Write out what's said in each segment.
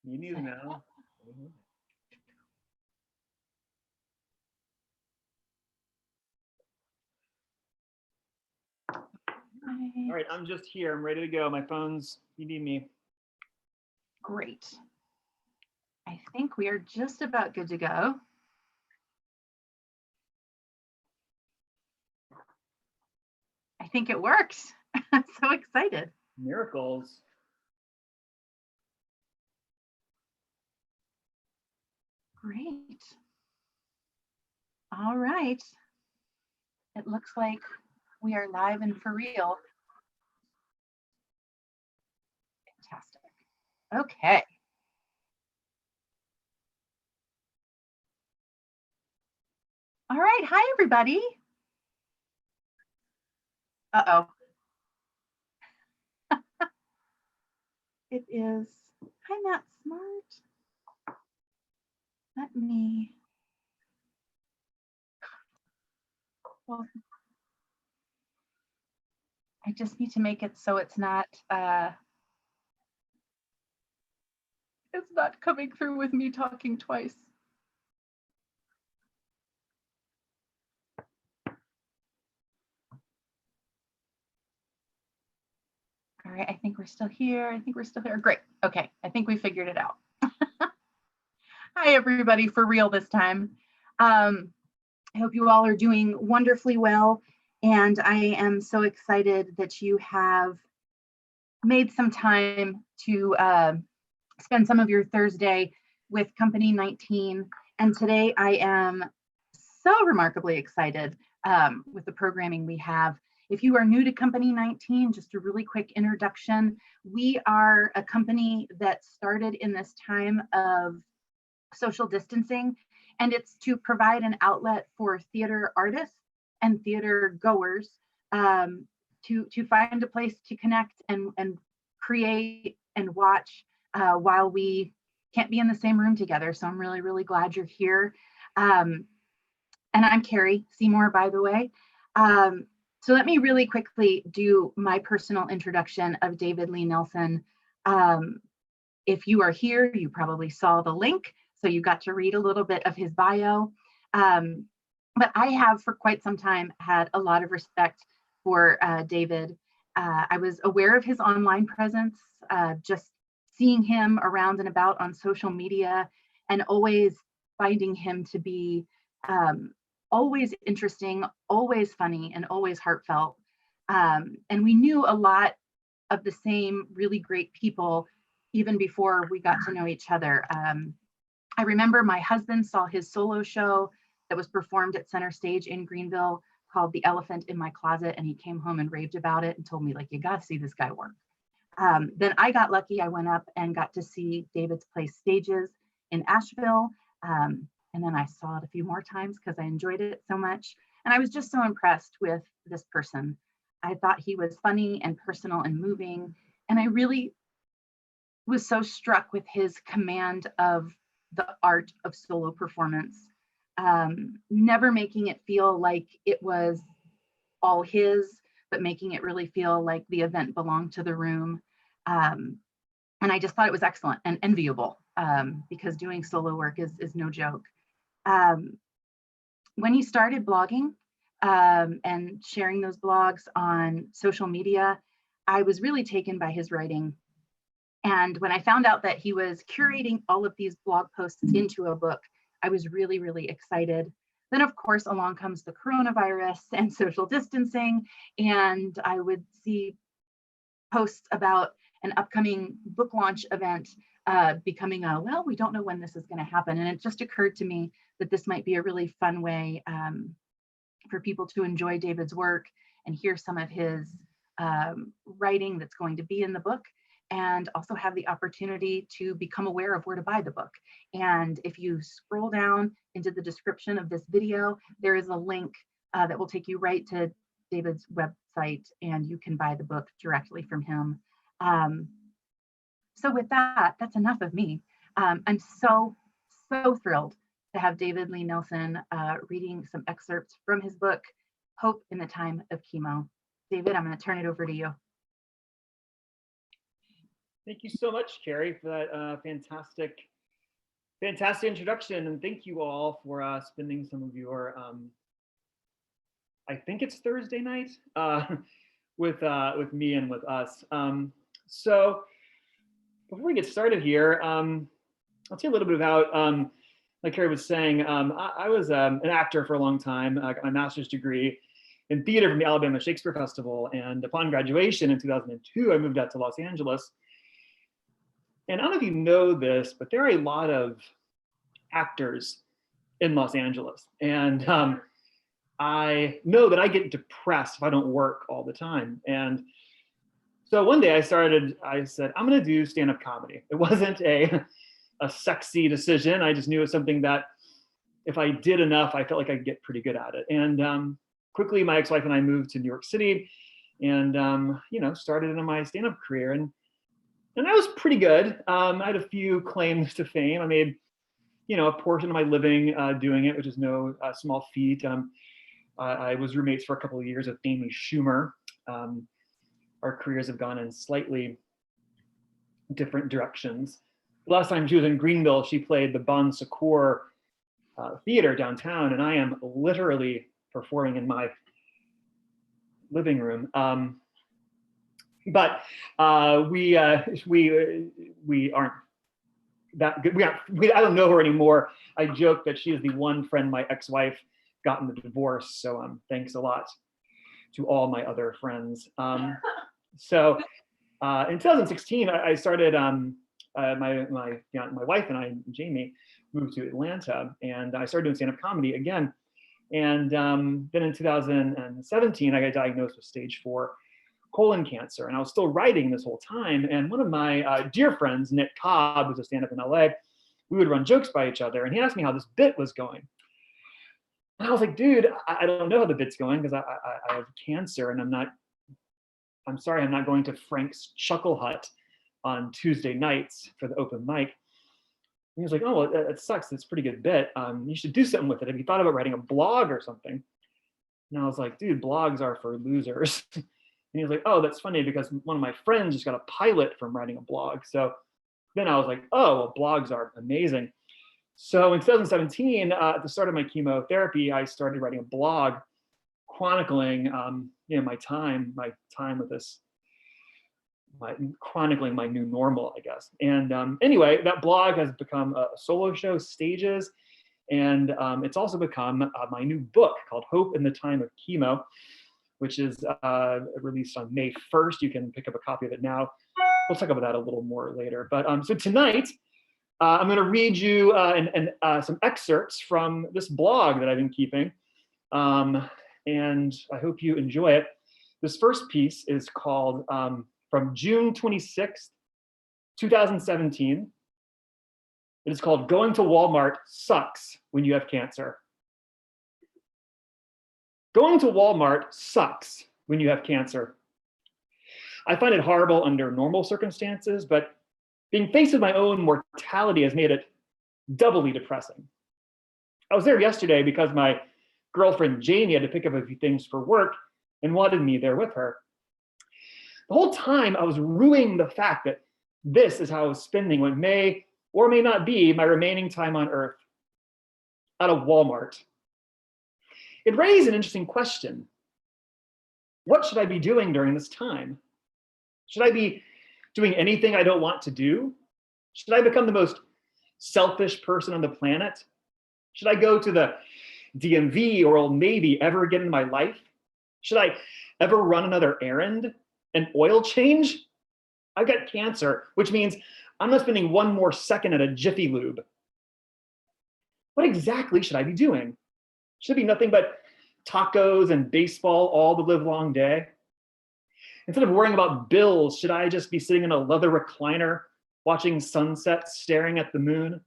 You need to know. All right, I'm just here. I'm ready to go. My phone's, you need me. Great. I think we are just about good to go. I think it works. I'm so excited. Miracles. Great. All right. It looks like we are live and for real. Fantastic. Okay. All right. Hi, everybody. Uh-oh. It is, I'm not smart. Let me, well, I just need to make it so it's not coming through with me talking twice. All right, I think we're still here. I think we're still here. Great. Okay, I think we figured it out. Hi, everybody, for real this time. I hope you all are doing wonderfully well. And I am so excited that you have made some time to spend some of your Thursday with Company-19. And today I am so remarkably excited with the programming we have. If you are new to Company-19, just a really quick introduction. We are a company that started in this time of social distancing, and it's to provide an outlet for theater artists and theater goers to find a place to connect and create and watch while we can't be in the same room together. So I'm really, really glad you're here. And I'm Carrie Seymour, by the way. So let me really quickly do my personal introduction of David Lee Nelson. If you are here, you probably saw the link, so you got to read a little bit of his bio. But I have for quite some time had a lot of respect for David. I was aware of his online presence, just seeing him around and about on social media, and always finding him to be always interesting, always funny, and always heartfelt. And we knew a lot of the same really great people even before we got to know each other. I remember my husband saw his solo show that was performed at Center Stage in Greenville called The Elephant in My Closet, and he came home and raved about it and told me, like, you gotta see this guy work. Then I got lucky. I went up and got to see David's Place stages in Asheville. And then I saw it a few more times because I enjoyed it so much. And I was just so impressed with this person. I thought he was funny and personal and moving. And I really was so struck with his command of the art of solo performance, never making it feel like it was all his, but making it really feel like the event belonged to the room. And I just thought it was excellent and enviable because doing solo work is no joke. When he started blogging and sharing those blogs on social media, I was really taken by his writing. And when I found out that he was curating all of these blog posts into a book, I was really, really excited. Then, of course, along comes the coronavirus and social distancing, and I would see posts about an upcoming book launch event becoming a, well, we don't know when this is going to happen. And it just occurred to me that this might be a really fun way for people to enjoy David's work and hear some of his writing that's going to be in the book, and also have the opportunity to become aware of where to buy the book. And if you scroll down into the description of this video, there is a link that will take you right to David's website, and you can buy the book directly from him. So with that, that's enough of me. I'm so thrilled to have David Lee Nelson reading some excerpts from his book, Hope in the Time of Chemo. David, I'm going to turn it over to you. Thank you so much, Carrie, for that fantastic introduction. And thank you all for spending some of your, I think it's Thursday night, with me and with us. So before we get started here, I'll tell you a little bit about, like Carrie was saying, I was an actor for a long time. I got my master's degree in theater from the Alabama Shakespeare Festival. And upon graduation in 2002, I moved out to Los Angeles. And I don't know if you know this, but there are a lot of actors in Los Angeles. And I know that I get depressed if I don't work all the time. And so one day I said, I'm going to do stand-up comedy. It wasn't a sexy decision. I just knew it was something that if I did enough, I felt like I could get pretty good at it. And quickly, my ex-wife and I moved to New York City and, started in my stand-up career. And that was pretty good. I had a few claims to fame. I made, a portion of my living doing it, which is no small feat. I was roommates for a couple of years with Amy Schumer. Our careers have gone in slightly different directions. The last time she was in Greenville, she played the Bon Secours Theater downtown, and I am literally performing in my living room. But we aren't that good. I don't know her anymore. I joke that she is the one friend my ex-wife got in the divorce. So thanks a lot to all my other friends. So in 2016, I started. My wife and I, Jamie, moved to Atlanta, and I started doing stand-up comedy again. And then in 2017, I got diagnosed with stage 4 colon cancer, and I was still writing this whole time. And one of my dear friends, Nick Cobb, who's a stand-up in LA, we would run jokes by each other, and he asked me how this bit was going. And I was like, dude, I don't know how the bit's going because I have cancer, and I'm sorry, I'm not going to Frank's Chuckle Hut on Tuesday nights for the open mic. And he was like, oh, well, it sucks. It's a pretty good bit. You should do something with it. Have you thought about writing a blog or something? And I was like, dude, blogs are for losers. And he was like, oh, that's funny because one of my friends just got a pilot from writing a blog. So then I was like, oh, well, blogs are amazing. So in 2017, at the start of my chemotherapy, I started writing a blog chronicling, my time with this, chronicling my new normal, I guess. And anyway, that blog has become a solo show, Stages, and it's also become my new book called Hope in the Time of Chemo, which is released on May 1st. You can pick up a copy of it now. We'll talk about that a little more later. But so tonight, I'm going to read you some excerpts from this blog that I've been keeping, and I hope you enjoy it. This first piece is called from June 26th, 2017. It is called Going to Walmart Sucks When You Have Cancer. Going to Walmart sucks when you have cancer. I find it horrible under normal circumstances, but being faced with my own mortality has made it doubly depressing. I was there yesterday because my girlfriend Jamie had to pick up a few things for work and wanted me there with her. The whole time I was rueing the fact that this is how I was spending what may or may not be my remaining time on Earth, at a Walmart. It raised an interesting question. What should I be doing during this time? Should I be doing anything I don't want to do? Should I become the most selfish person on the planet? Should I go to the DMV or Old Navy ever again in my life? Should I ever run another errand? An oil change? I've got cancer, which means I'm not spending one more second at a Jiffy Lube. What exactly should I be doing? Should it be nothing but tacos and baseball all the live long day? Instead of worrying about bills, should I just be sitting in a leather recliner, watching sunsets, staring at the moon?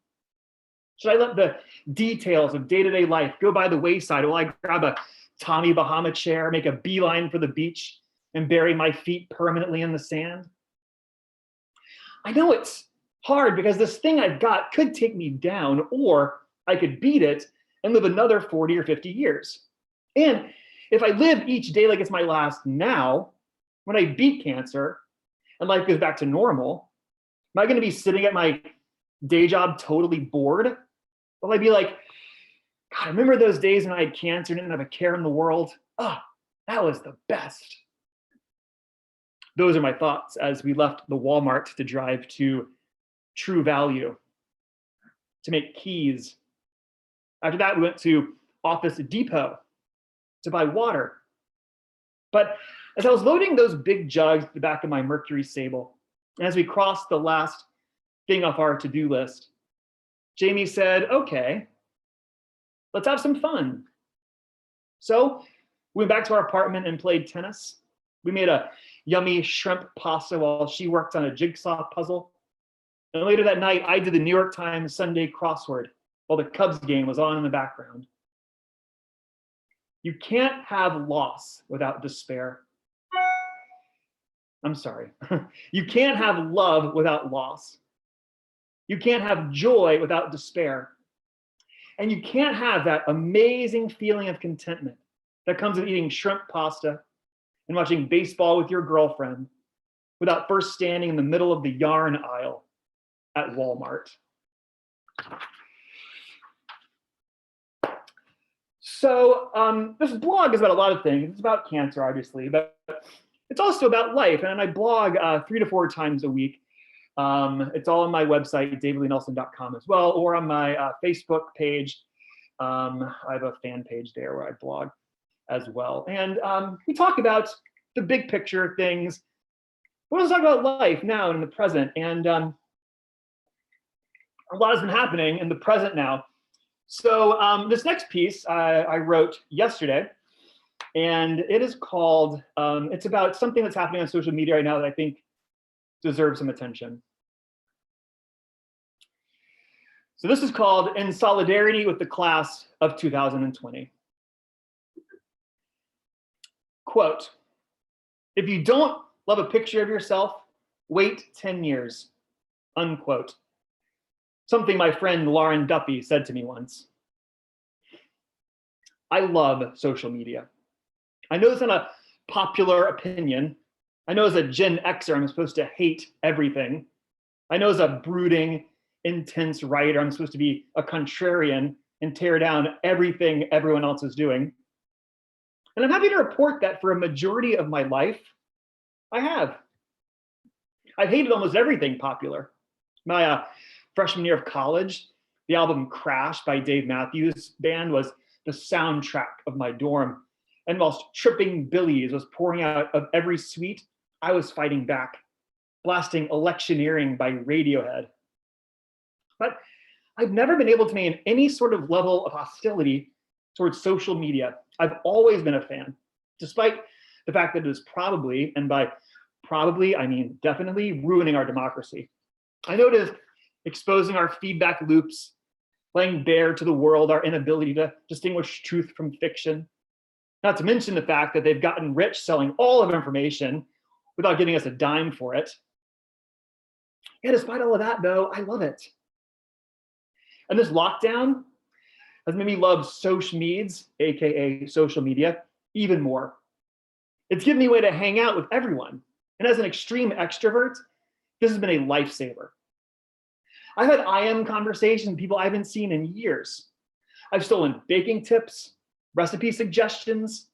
Should I let the details of day-to-day life go by the wayside while I grab a Tommy Bahama chair, make a beeline for the beach, and bury my feet permanently in the sand? I know it's hard because this thing I've got could take me down, or I could beat it and live another 40 or 50 years. And if I live each day like it's my last now, when I beat cancer and life goes back to normal, Am I going to be sitting at my day job totally bored? Will I be like, God, remember those days when I had cancer and didn't have a care in the world? Oh, that was the best. Those are my thoughts as we left the Walmart to drive to True Value to make keys. After that, we went to Office Depot to buy water. But as I was loading those big jugs to the back of my Mercury Sable, and as we crossed the last thing off our to-do list, Jamie said, okay, let's have some fun. So we went back to our apartment and played tennis. We made a yummy shrimp pasta while she worked on a jigsaw puzzle. And later that night, I did the New York Times Sunday crossword while the Cubs game was on in the background. You can't have loss without despair. I'm sorry. You can't have love without loss. You can't have joy without despair. And you can't have that amazing feeling of contentment that comes with eating shrimp pasta and watching baseball with your girlfriend without first standing in the middle of the yarn aisle at Walmart. So this blog is about a lot of things. It's about cancer, obviously, but it's also about life. And I blog 3 to 4 times a week. It's all on my website, davidleenelson.com as well, or on my Facebook page. I have a fan page there where I blog as well. And we talk about the big picture things. But let's talk about life now and in the present. And a lot has been happening in the present now. So this next piece I wrote yesterday, and it is called, it's about something that's happening on social media right now that I think deserves some attention. So this is called In Solidarity with the Class of 2020. Quote, if you don't love a picture of yourself, wait 10 years, unquote. Something my friend Lauren Duffy said to me once. I love social media. I know it's not a popular opinion. I know as a Gen Xer, I'm supposed to hate everything. I know as a brooding, intense writer, I'm supposed to be a contrarian and tear down everything everyone else is doing. And I'm happy to report that for a majority of my life, I have. I've hated almost everything popular. My freshman year of college, the album Crash by Dave Matthews Band was the soundtrack of my dorm. And whilst Tripping Billies was pouring out of every suite, I was fighting back, blasting Electioneering by Radiohead. But I've never been able to maintain any sort of level of hostility towards social media. I've always been a fan, despite the fact that it is probably, and by probably, I mean definitely, ruining our democracy. I know it is exposing our feedback loops, laying bare to the world our inability to distinguish truth from fiction, not to mention the fact that they've gotten rich selling all of information without giving us a dime for it. And despite all of that, though, I love it. And this lockdown has made me love social meds, AKA social media, even more. It's given me a way to hang out with everyone. And as an extreme extrovert, this has been a lifesaver. I've had IM conversations with people I haven't seen in years. I've stolen baking tips, recipe suggestions.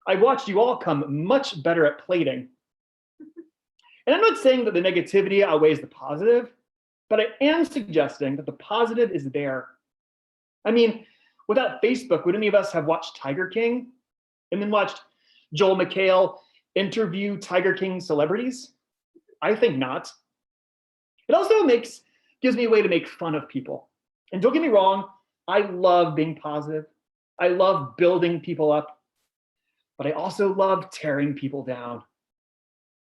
I've watched you all come much better at plating. And I'm not saying that the negativity outweighs the positive, but I am suggesting that the positive is there. I mean, without Facebook, would any of us have watched Tiger King and then watched Joel McHale interview Tiger King celebrities? I think not. It also gives me a way to make fun of people. And don't get me wrong, I love being positive. I love building people up, but I also love tearing people down.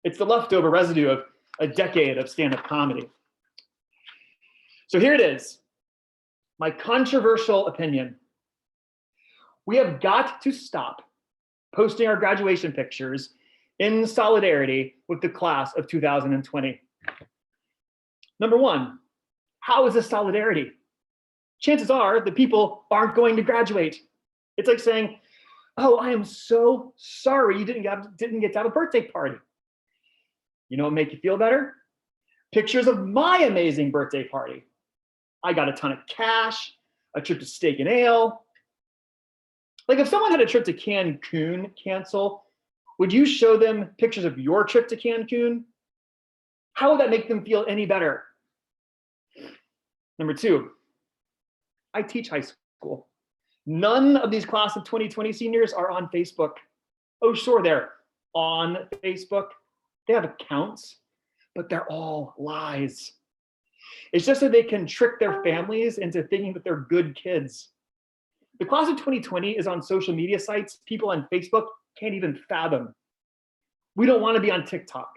It's the leftover residue of a decade of stand-up comedy. So here it is, my controversial opinion. We have got to stop posting our graduation pictures in solidarity with the class of 2020. Number one, how is this solidarity? Chances are the people aren't going to graduate. It's like saying, oh, I am so sorry you didn't get to have a birthday party. You know what make you feel better? Pictures of my amazing birthday party. I got a ton of cash, a trip to Steak and Ale. Like if someone had a trip to Cancun cancel, would you show them pictures of your trip to Cancun? How would that make them feel any better? Number two, I teach high school. None of these class of 2020 seniors are on Facebook. Oh, sure, they're on Facebook. They have accounts, but they're all lies. It's just so they can trick their families into thinking that they're good kids. The class of 2020 is on social media sites people on Facebook can't even fathom. We don't want to be on TikTok.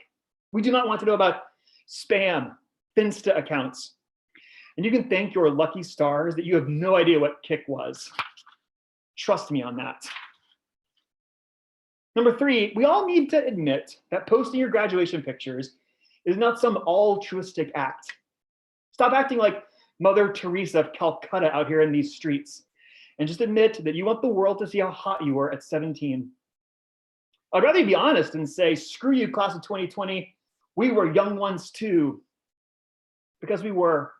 We do not want to know about spam, Finsta accounts. And you can thank your lucky stars that you have no idea what Kik was. Trust me on that. Number three, we all need to admit that posting your graduation pictures is not some altruistic act. Stop acting like Mother Teresa of Calcutta out here in these streets, and just admit that you want the world to see how hot you were at 17. I'd rather you be honest and say, screw you, class of 2020, we were young ones too. Because we were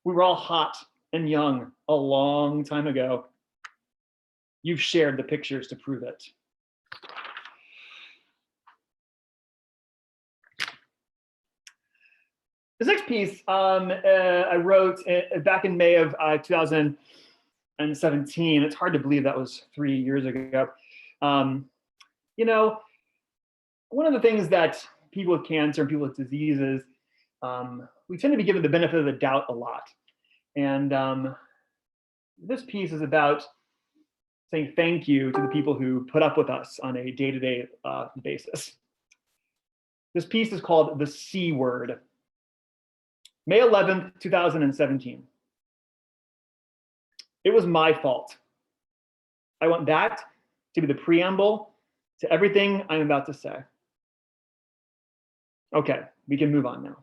all hot and young a long time ago. You've shared the pictures to prove it. This next piece I wrote back in May of 2017. It's hard to believe that was 3 years ago. You know, one of the things that people with cancer and people with diseases, we tend to be given the benefit of the doubt a lot. And this piece is about saying thank you to the people who put up with us on a day-to-day basis. This piece is called The C Word. May 11th, 2017. It was my fault. I want that to be the preamble to everything I'm about to say. Okay, we can move on now.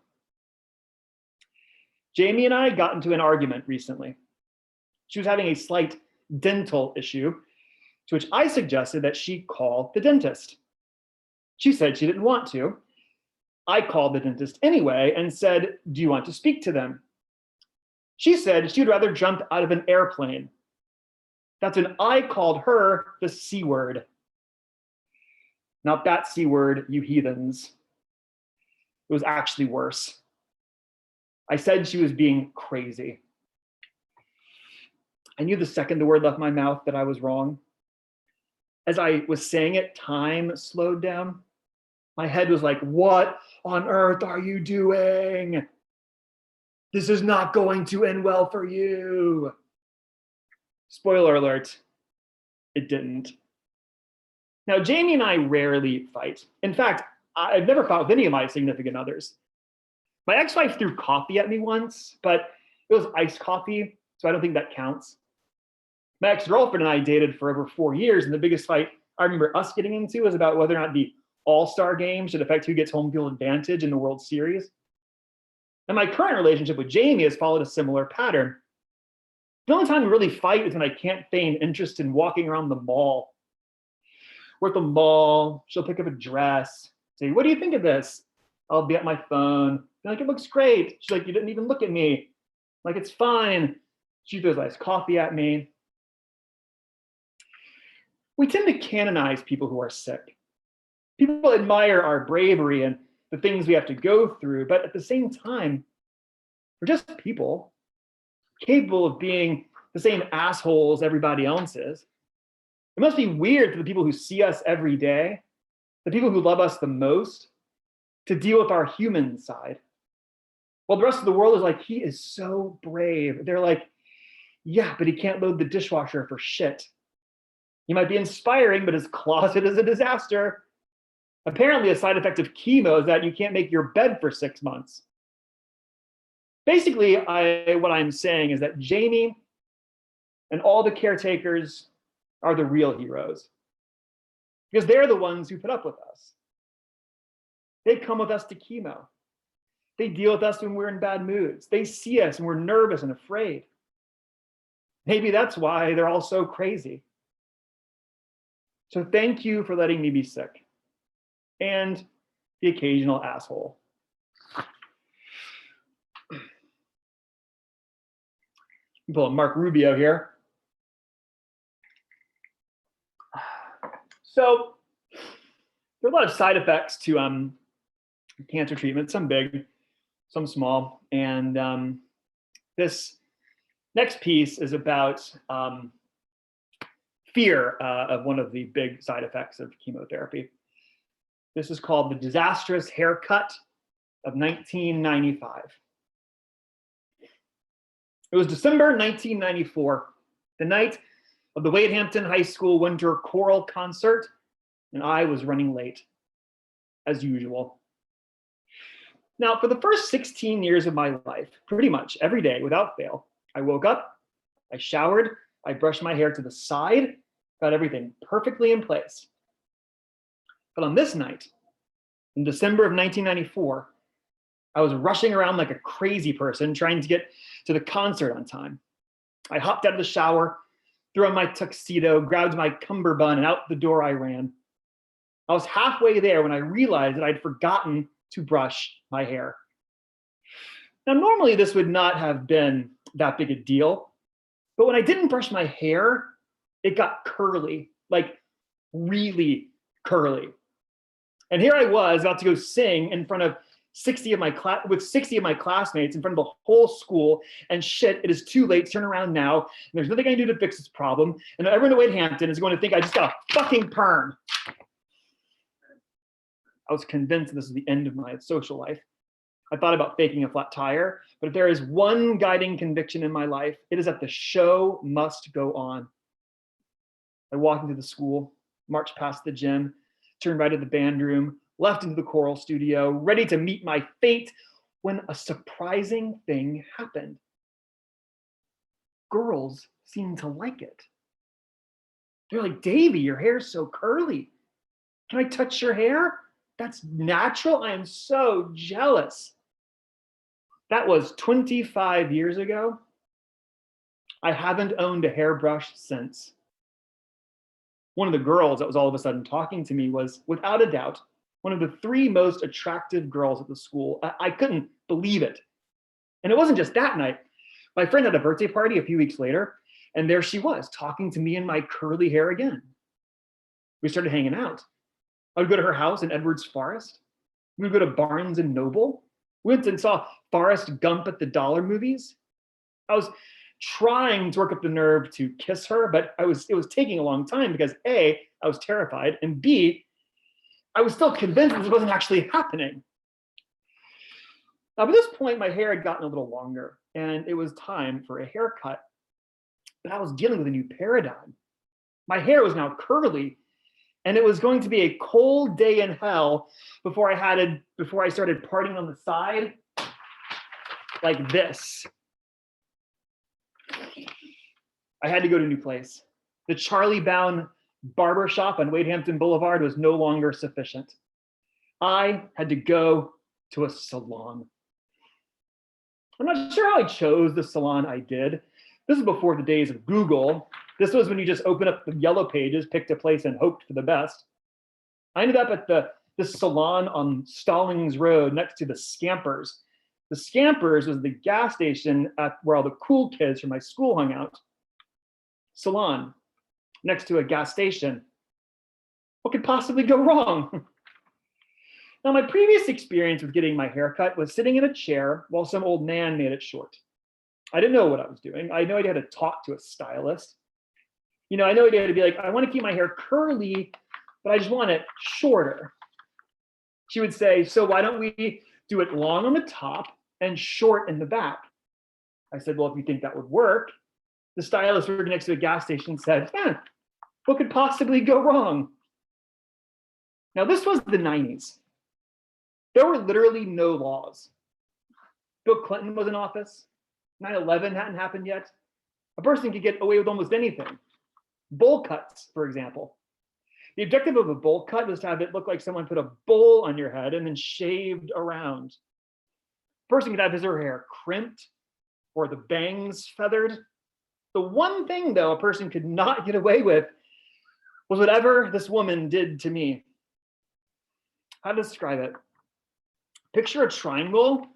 Jamie and I got into an argument recently. She was having a slight dental issue, to which I suggested that she call the dentist. She said she didn't want to. I called the dentist anyway and said, do you want to speak to them? She said she'd rather jump out of an airplane. That's when I called her the C word. Not that C word, you heathens. It was actually worse. I said she was being crazy. I knew the second the word left my mouth that I was wrong. As I was saying it, time slowed down. My head was like, what on earth are you doing? This is not going to end well for you. Spoiler alert, it didn't. Now, Jamie and I rarely fight. In fact, I've never fought with any of my significant others. My ex-wife threw coffee at me once, but it was iced coffee, so I don't think that counts. My ex-girlfriend and I dated for over 4 years, and the biggest fight I remember us getting into was about whether or not the All-Star game should affect who gets home field advantage in the World Series. And my current relationship with Jamie has followed a similar pattern. The only time we really fight is when I can't feign interest in walking around the mall. We're at the mall, she'll pick up a dress, say, what do you think of this? I'll be at my phone, be like, it looks great. She's like, you didn't even look at me. I'm like, it's fine. She throws iced coffee at me. We tend to canonize people who are sick. People admire our bravery and the things we have to go through, but at the same time, we're just people, capable of being the same assholes everybody else is. It must be weird for the people who see us every day, the people who love us the most, to deal with our human side. While the rest of the world is like, he is so brave. They're like, yeah, but he can't load the dishwasher for shit. He might be inspiring, but his closet is a disaster. Apparently, a side effect of chemo is that you can't make your bed for 6 months. Basically, what I'm saying is that Jamie and all the caretakers are the real heroes, because they're the ones who put up with us. They come with us to chemo. They deal with us when we're in bad moods. They see us and we're nervous and afraid. Maybe that's why they're all so crazy. So thank you for letting me be sick and the occasional asshole. Pull a Mark Rubio here. So there are a lot of side effects to cancer treatment, some big, some small. And this next piece is about fear of one of the big side effects of chemotherapy. This is called the disastrous haircut of 1995. It was December 1994, the night of the Wade Hampton High School Winter Choral Concert, and I was running late, as usual. Now, for the first 16 years of my life, pretty much every day without fail, I woke up, I showered, I brushed my hair to the side, got everything perfectly in place. But on this night, in December of 1994, I was rushing around like a crazy person trying to get to the concert on time. I hopped out of the shower, threw on my tuxedo, grabbed my cummerbund, and out the door I ran. I was halfway there when I realized that I'd forgotten to brush my hair. Now, normally this would not have been that big a deal, but when I didn't brush my hair, it got curly, like really curly. And here I was about to go sing in front of 60 of my classmates in front of the whole school, and shit, it is too late, turn around now, and there's nothing I can do to fix this problem, and everyone at Wade Hampton is going to think I just got a fucking perm. I was convinced this is the end of my social life. I thought about faking a flat tire, but if there is one guiding conviction in my life, it is that the show must go on. I walked into the school, marched past the gym, turned right at the band room, left into the choral studio, ready to meet my fate, when a surprising thing happened. Girls seemed to like it. They're like, Davey, your hair's so curly. Can I touch your hair? That's natural. I am so jealous. That was 25 years ago. I haven't owned a hairbrush since. One of the girls that was all of a sudden talking to me was, without a doubt, one of the 3 most attractive girls at the school. I couldn't believe it. And it wasn't just that night. My friend had a birthday party a few weeks later, and there she was, talking to me in my curly hair again. We started hanging out. I would go to her house in Edwards Forest. We would go to Barnes and Noble. We went and saw Forrest Gump at the Dollar Movies. I was trying to work up the nerve to kiss her, but it was taking a long time because A, I was terrified, and B, I was still convinced this wasn't actually happening. Now, by this point, my hair had gotten a little longer, and it was time for a haircut. But I was dealing with a new paradigm. My hair was now curly, and it was going to be a cold day in hell before I started parting on the side like this. I had to go to a new place. The Charlie Brown barber shop on Wade Hampton Boulevard was no longer sufficient. I had to go to a salon. I'm not sure how I chose the salon I did. This is before the days of Google. This was when you just open up the yellow pages, picked a place, and hoped for the best. I ended up at the salon on Stallings Road next to the Scampers. The Scampers was the gas station where all the cool kids from my school hung out. Salon, next to a gas station. What could possibly go wrong? Now, my previous experience with getting my hair cut was sitting in a chair while some old man made it short. I didn't know what I was doing. I had no idea how to talk to a stylist. I had no idea how to be like, I want to keep my hair curly, but I just want it shorter. She would say, so why don't we do it long on the top and short in the back? I said, well, if you think that would work. The stylist working next to a gas station said, what could possibly go wrong? Now, this was the 90s. There were literally no laws. Bill Clinton was in office. 9/11 hadn't happened yet. A person could get away with almost anything. Bowl cuts, for example. The objective of a bowl cut was to have it look like someone put a bowl on your head and then shaved around. A person could have his or her hair crimped or the bangs feathered. The one thing, though, a person could not get away with was whatever this woman did to me. How to describe it? Picture a triangle,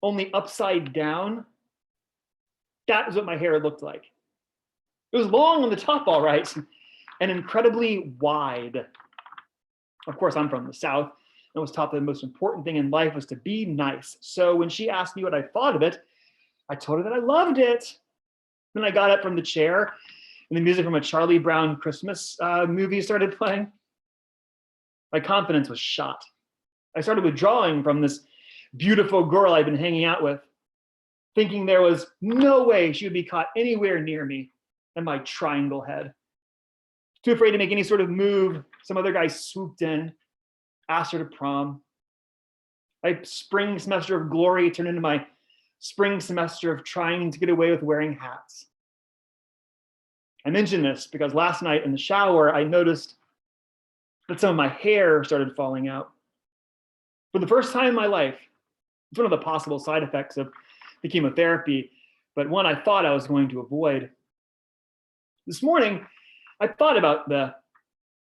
only upside down. That is what my hair looked like. It was long on the top, all right, and incredibly wide. Of course, I'm from the South and was taught that the most important thing in life was to be nice. So when she asked me what I thought of it, I told her that I loved it. Then I got up from the chair and the music from a Charlie Brown Christmas movie started playing. My confidence was shot. I started withdrawing from this beautiful girl I'd been hanging out with, thinking there was no way she would be caught anywhere near me and my triangle head. Too afraid to make any sort of move, some other guy swooped in, asked her to prom. My spring semester of glory turned into my spring semester of trying to get away with wearing hats. I mention this because last night in the shower, I noticed that some of my hair started falling out. For the first time in my life, it's one of the possible side effects of the chemotherapy, but one I thought I was going to avoid. This morning, I thought about the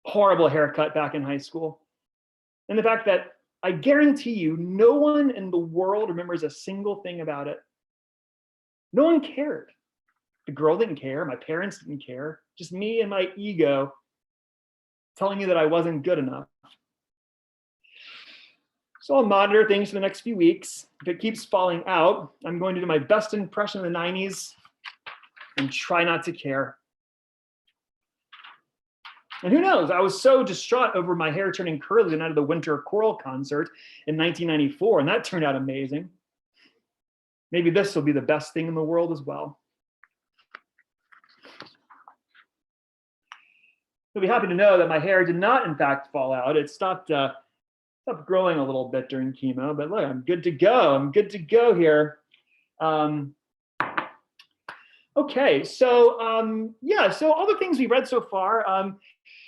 horrible haircut back in high school and the fact that I guarantee you no one in the world remembers a single thing about it. No one cared. The girl didn't care, my parents didn't care, just me and my ego telling me that I wasn't good enough. So I'll monitor things for the next few weeks. If it keeps falling out, I'm going to do my best impression of the 90s and try not to care. And who knows, I was so distraught over my hair turning curly the night of the Winter Choral concert in 1994, and that turned out amazing. Maybe this will be the best thing in the world as well. You'll be happy to know that my hair did not, in fact, fall out. It stopped growing a little bit during chemo, but look, I'm good to go. I'm good to go here. Okay, so yeah, so all the things we read so far,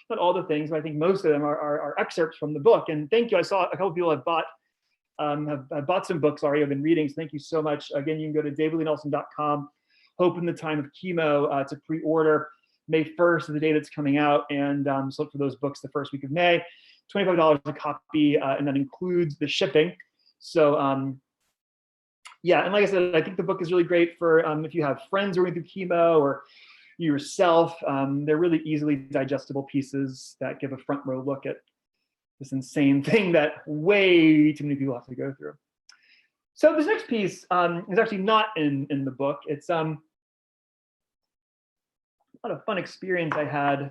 not all the things, but I think most of them are excerpts from the book. And thank you. I saw a couple of people have bought some books already. I've been reading, so thank you so much. Again, you can go to davidleenelson.com, Hope in the Time of Chemo, to pre-order. May 1st is the day that's coming out, and so look for those books the first week of May. $25 a copy, and that includes the shipping. So yeah, and like I said, I think the book is really great for if you have friends who are going through chemo or you yourself. They're really easily digestible pieces that give a front row look at this insane thing that way too many people have to go through. So this next piece is actually not in the book. It's not a fun experience I had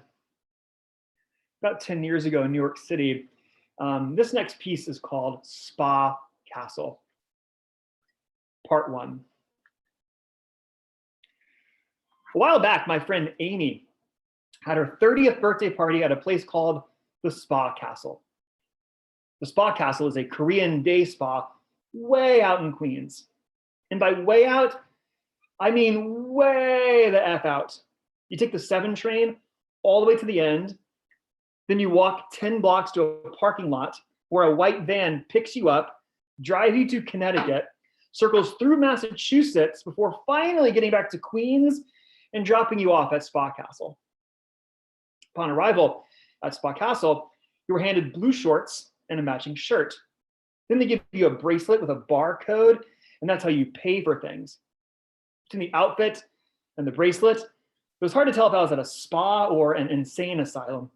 about 10 years ago in New York City. This next piece is called Spa Castle, Part 1. A while back, my friend Amy had her 30th birthday party at a place called the Spa Castle. The Spa Castle is a Korean day spa way out in Queens. And by way out, I mean way the F out. You take the 7 train all the way to the end, then you walk 10 blocks to a parking lot where a white van picks you up, drives you to Connecticut, circles through Massachusetts before finally getting back to Queens and dropping you off at Spa Castle. Upon arrival at Spa Castle, you were handed blue shorts and a matching shirt. Then they give you a bracelet with a barcode, and that's how you pay for things. Between the outfit and the bracelet, it was hard to tell if I was at a spa or an insane asylum.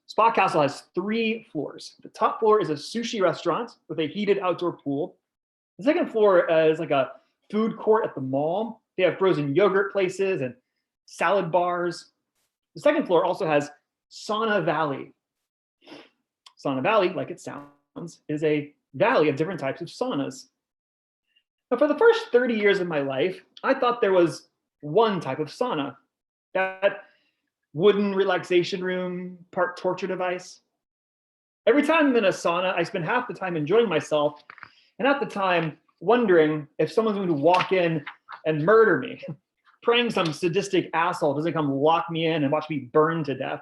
Spa Castle has 3 floors. The top floor is a sushi restaurant with a heated outdoor pool. The second floor is like a food court at the mall. They have frozen yogurt places and salad bars. The second floor also has Sauna Valley. Sauna Valley, like it sounds, is a valley of different types of saunas. But for the first 30 years of my life, I thought there was one type of sauna, that wooden relaxation room, part torture device. Every time I'm in a sauna, I spend half the time enjoying myself and half the time wondering if someone's going to walk in and murder me, praying some sadistic asshole doesn't come lock me in and watch me burn to death.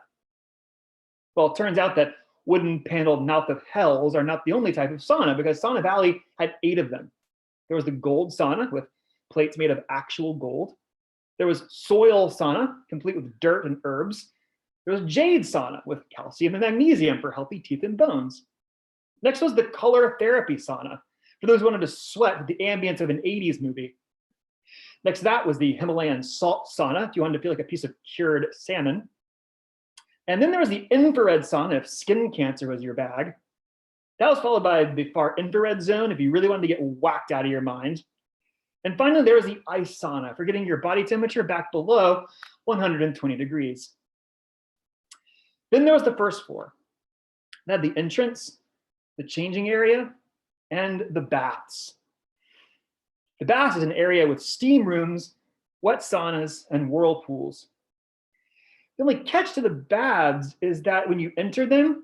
Well, it turns out that wooden paneled mouth of hells are not the only type of sauna, because Sauna Valley had 8 of them. There was the gold sauna with plates made of actual gold. There was soil sauna, complete with dirt and herbs. There was jade sauna with calcium and magnesium for healthy teeth and bones. Next was the color therapy sauna, for those who wanted to sweat with the ambience of an 80s movie. Next to that was the Himalayan salt sauna, if you wanted to feel like a piece of cured salmon. And then there was the infrared sauna, if skin cancer was your bag. That was followed by the far infrared zone, if you really wanted to get whacked out of your mind. And finally, there was the ice sauna, for getting your body temperature back below 120 degrees. Then there was the first floor. That had the entrance, the changing area, and the baths. The baths is an area with steam rooms, wet saunas, and whirlpools. The only catch to the baths is that when you enter them,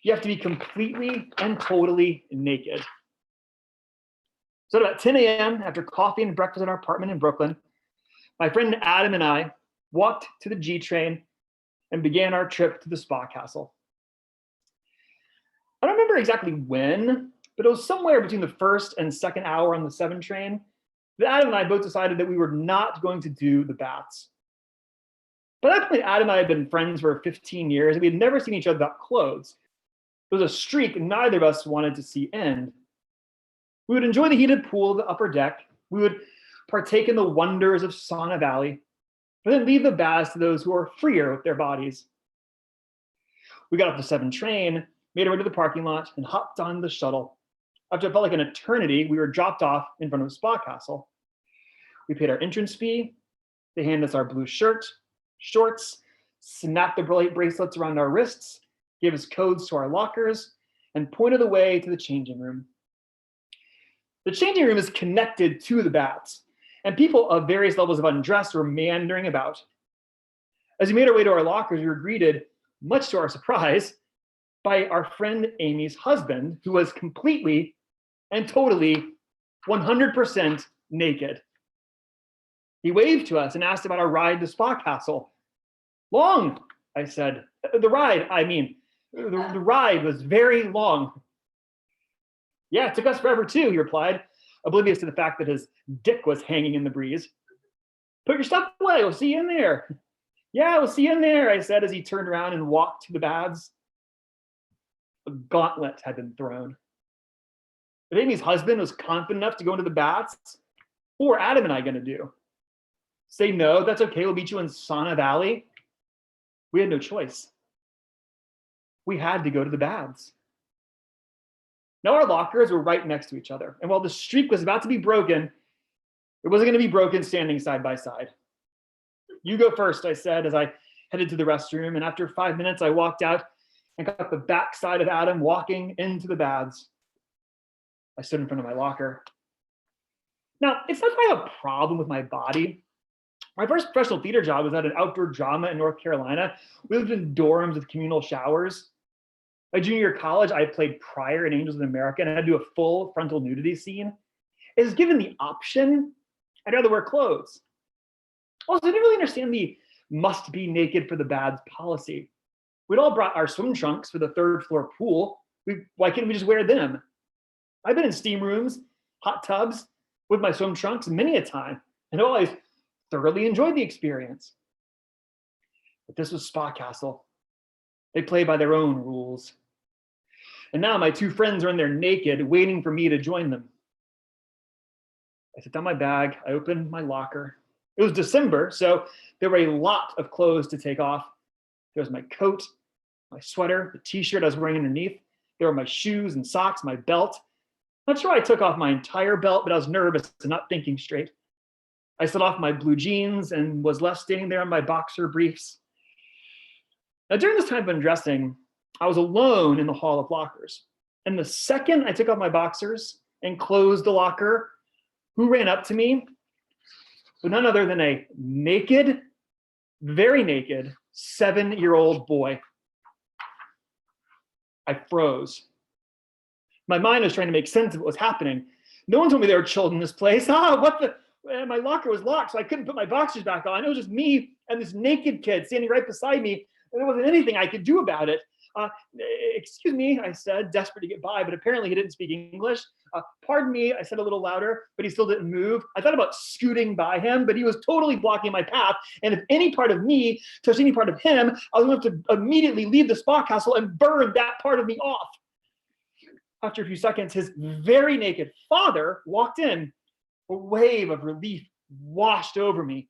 you have to be completely and totally naked. So at about 10 a.m., after coffee and breakfast in our apartment in Brooklyn, my friend Adam and I walked to the G train and began our trip to the spa castle. I don't remember exactly when, but it was somewhere between the first and second hour on the 7 train that Adam and I both decided that we were not going to do the baths. By that point, Adam and I had been friends for 15 years, and we had never seen each other without clothes. It was a streak neither of us wanted to see end. We would enjoy the heated pool of the upper deck. We would partake in the wonders of Sauna Valley, but then leave the baths to those who are freer with their bodies. We got off the 7 train, made our way to the parking lot, and hopped on the shuttle. After it felt like an eternity, we were dropped off in front of the spa castle. We paid our entrance fee. They handed us our blue shorts, snapped the bracelets around our wrists, gave us codes to our lockers, and pointed the way to the changing room. The changing room is connected to the baths, and people of various levels of undress were meandering about. As we made our way to our lockers, we were greeted, much to our surprise, by our friend Amy's husband, who was completely and totally 100% naked. He waved to us and asked about our ride to Spa Castle. Long, I said. The ride was very long. Yeah, it took us forever too, he replied, oblivious to the fact that his dick was hanging in the breeze. Put your stuff away, we'll see you in there. Yeah, we'll see you in there, I said as he turned around and walked to the baths. A gauntlet had been thrown. If Amy's husband was confident enough to go into the baths, what were Adam and I going to do? Say no, that's okay, we'll meet you in Sauna Valley? We had no choice. We had to go to the baths. Now our lockers were right next to each other, and while the streak was about to be broken, it wasn't going to be broken standing side by side. You go first, I said as I headed to the restroom, and after 5 minutes, I walked out and got the backside of Adam walking into the baths. I stood in front of my locker. Now, it's not that I have a problem with my body. My first professional theater job was at an outdoor drama in North Carolina. We lived in dorms with communal showers. My junior year of college, I played Pryor in Angels in America, and I had to do a full frontal nudity scene. As given the option, I'd rather wear clothes. Also, I didn't really understand the must be naked for the baths policy. We'd all brought our swim trunks for the 3rd floor pool. Why can't we just wear them? I've been in steam rooms, hot tubs with my swim trunks many a time, and always thoroughly enjoyed the experience. But this was Spa Castle. They play by their own rules. And now my 2 friends are in there naked, waiting for me to join them. I set down my bag, I opened my locker. It was December, so there were a lot of clothes to take off. There was my coat, my sweater, the t-shirt I was wearing underneath. There were my shoes and socks, my belt. Not sure I took off my entire belt, but I was nervous and not thinking straight. I set off my blue jeans and was left standing there in my boxer briefs. Now, during this time of undressing, I was alone in the hall of lockers. And the second I took off my boxers and closed the locker, who ran up to me? But none other than a naked, very naked, 7-year-old boy. I froze. My mind was trying to make sense of what was happening. No one told me there were children in this place. My locker was locked, so I couldn't put my boxers back on. It was just me and this naked kid standing right beside me, and there wasn't anything I could do about it. Excuse me, I said, desperate to get by, but apparently he didn't speak English. Pardon me, I said a little louder, but he still didn't move. I thought about scooting by him, but he was totally blocking my path. And if any part of me touched any part of him, I was going to have to immediately leave the Spa Castle and burn that part of me off. After a few seconds, his very naked father walked in. A wave of relief washed over me.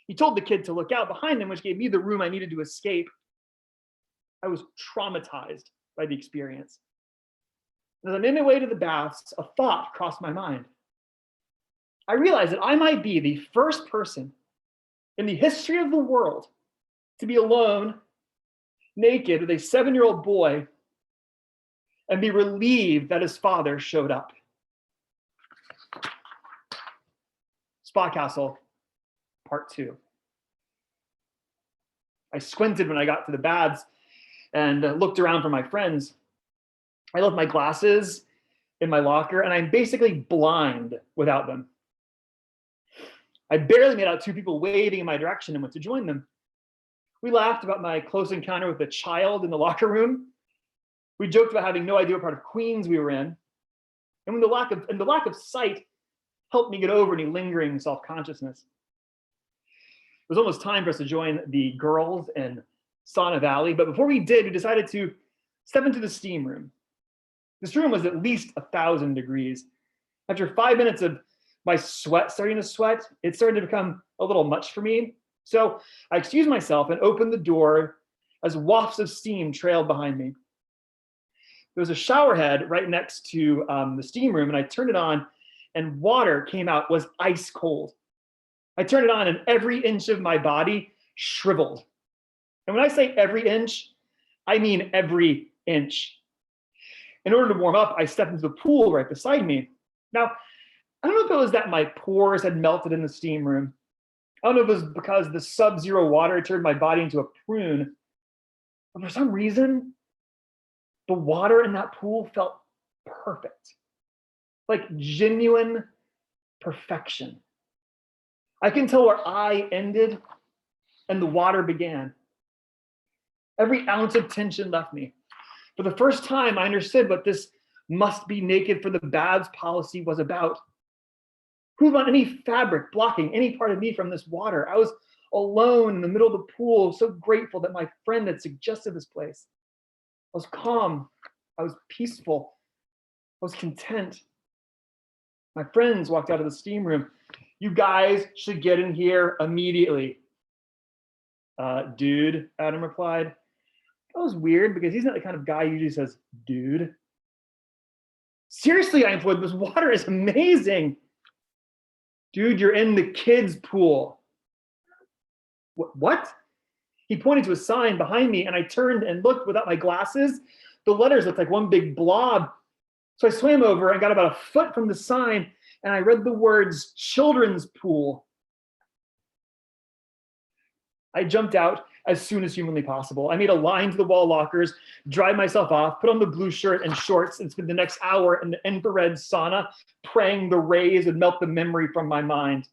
He told the kid to look out behind him, which gave me the room I needed to escape. I was traumatized by the experience. As I made my way to the baths, a thought crossed my mind. I realized that I might be the first person in the history of the world to be alone, naked, with a 7-year-old boy, and be relieved that his father showed up. Spa Castle, Part 2. I squinted when I got to the baths and looked around for my friends. I left my glasses in my locker, and I'm basically blind without them. I barely made out 2 people waving in my direction and went to join them. We laughed about my close encounter with a child in the locker room. We joked about having no idea what part of Queens we were in. And when the lack of sight helped me get over any lingering self-consciousness. It was almost time for us to join the girls in Sauna Valley, but before we did, we decided to step into the steam room. This room was at least 1,000 degrees. After 5 minutes of my starting to sweat, it started to become a little much for me. So I excused myself and opened the door as wafts of steam trailed behind me. There was a shower head right next to the steam room, and I turned it on, and water came out, was ice cold. I turned it on, and every inch of my body shriveled. And when I say every inch, I mean every inch. In order to warm up, I stepped into the pool right beside me. Now, I don't know if it was that my pores had melted in the steam room. I don't know if it was because the sub-zero water turned my body into a prune, but for some reason, the water in that pool felt perfect, like genuine perfection. I can tell where I ended and the water began. Every ounce of tension left me. For the first time, I understood what this must be naked for the baths policy was about. Who would want any fabric blocking any part of me from this water? I was alone in the middle of the pool, so grateful that my friend had suggested this place. I was calm. I was peaceful. I was content. My friends walked out of the steam room. You guys should get in here immediately. Dude, Adam replied. That was weird because he's not the kind of guy who usually says, dude. Seriously, I implored, this water is amazing. Dude, you're in the kids' pool. What? He pointed to a sign behind me, and I turned and looked without my glasses. The letters looked like one big blob. So I swam over and got about a foot from the sign, and I read the words children's pool. I jumped out as soon as humanly possible. I made a line to the wall lockers, dried myself off, put on the blue shirt and shorts, and spent the next hour in the infrared sauna, praying the rays would melt the memory from my mind.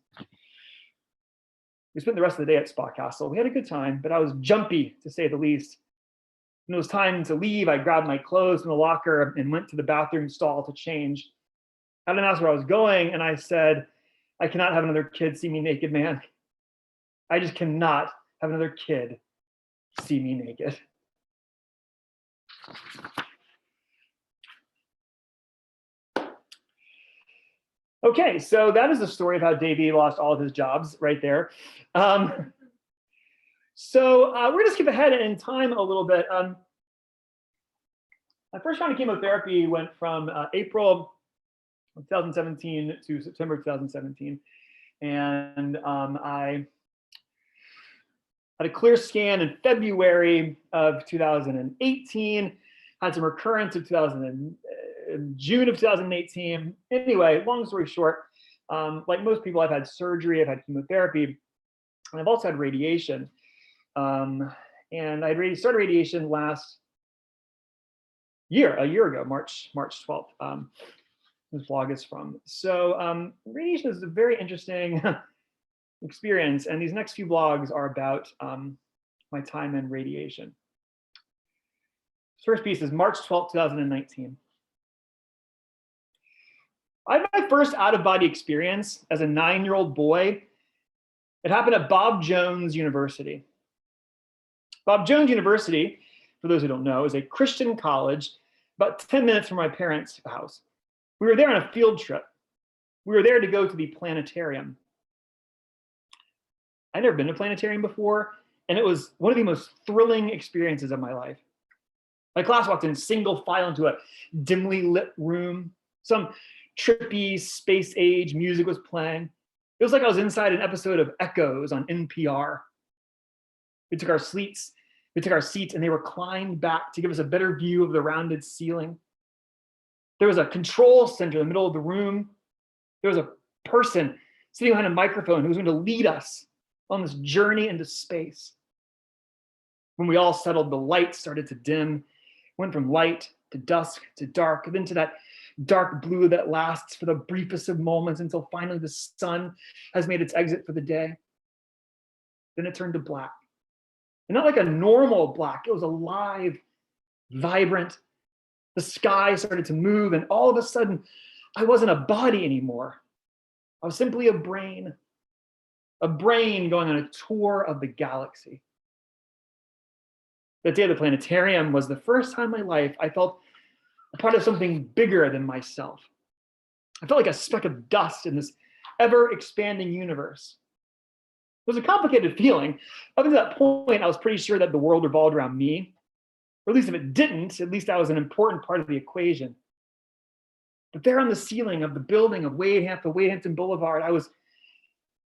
We spent the rest of the day at Spa Castle. We had a good time, but I was jumpy, to say the least. When it was time to leave, I grabbed my clothes from the locker and went to the bathroom stall to change. Adam asked where I was going, and I said, I cannot have another kid see me naked, man. I just cannot have another kid see me naked. Okay, so that is the story of how Davey lost all of his jobs right there. So we're going to skip ahead in time a little bit. My first round of chemotherapy went from April 2017 to September 2017. And I had a clear scan in February of 2018, had some recurrence of June of 2018. Anyway, long story short, like most people, I've had surgery, I've had chemotherapy, and I've also had radiation. And I started radiation last year, a year ago, March 12th. This vlog is from. So radiation is a very interesting experience, and these next few vlogs are about my time in radiation. First piece is March 12th, 2019. I had my first out-of-body experience as a 9-year-old boy. It happened at Bob Jones University. Bob Jones University, for those who don't know, is a Christian college about 10 minutes from my parents' house. We were there on a field trip. We were there to go to the planetarium. I'd never been to a planetarium before, and it was one of the most thrilling experiences of my life. My class walked in single file into a dimly lit room. Some trippy space age music was playing. It was like I was inside an episode of Echoes on NPR. We took our seats, and they reclined back to give us a better view of the rounded ceiling. There was a control center in the middle of the room. There was a person sitting behind a microphone who was going to lead us on this journey into space. When we all settled, the lights started to dim, went from light to dusk to dark, then to that dark blue that lasts for the briefest of moments until finally the sun has made its exit for the day. Then it turned to black. And not like a normal black, it was alive, vibrant. The sky started to move, and all of a sudden, I wasn't a body anymore. I was simply a brain going on a tour of the galaxy. That day at the planetarium was the first time in my life I felt a part of something bigger than myself. I felt like a speck of dust in this ever-expanding universe. It was a complicated feeling. Up to that point, I was pretty sure that the world revolved around me. Or at least if it didn't, at least I was an important part of the equation. But there on the ceiling of the building of Wade Hampton Boulevard, I was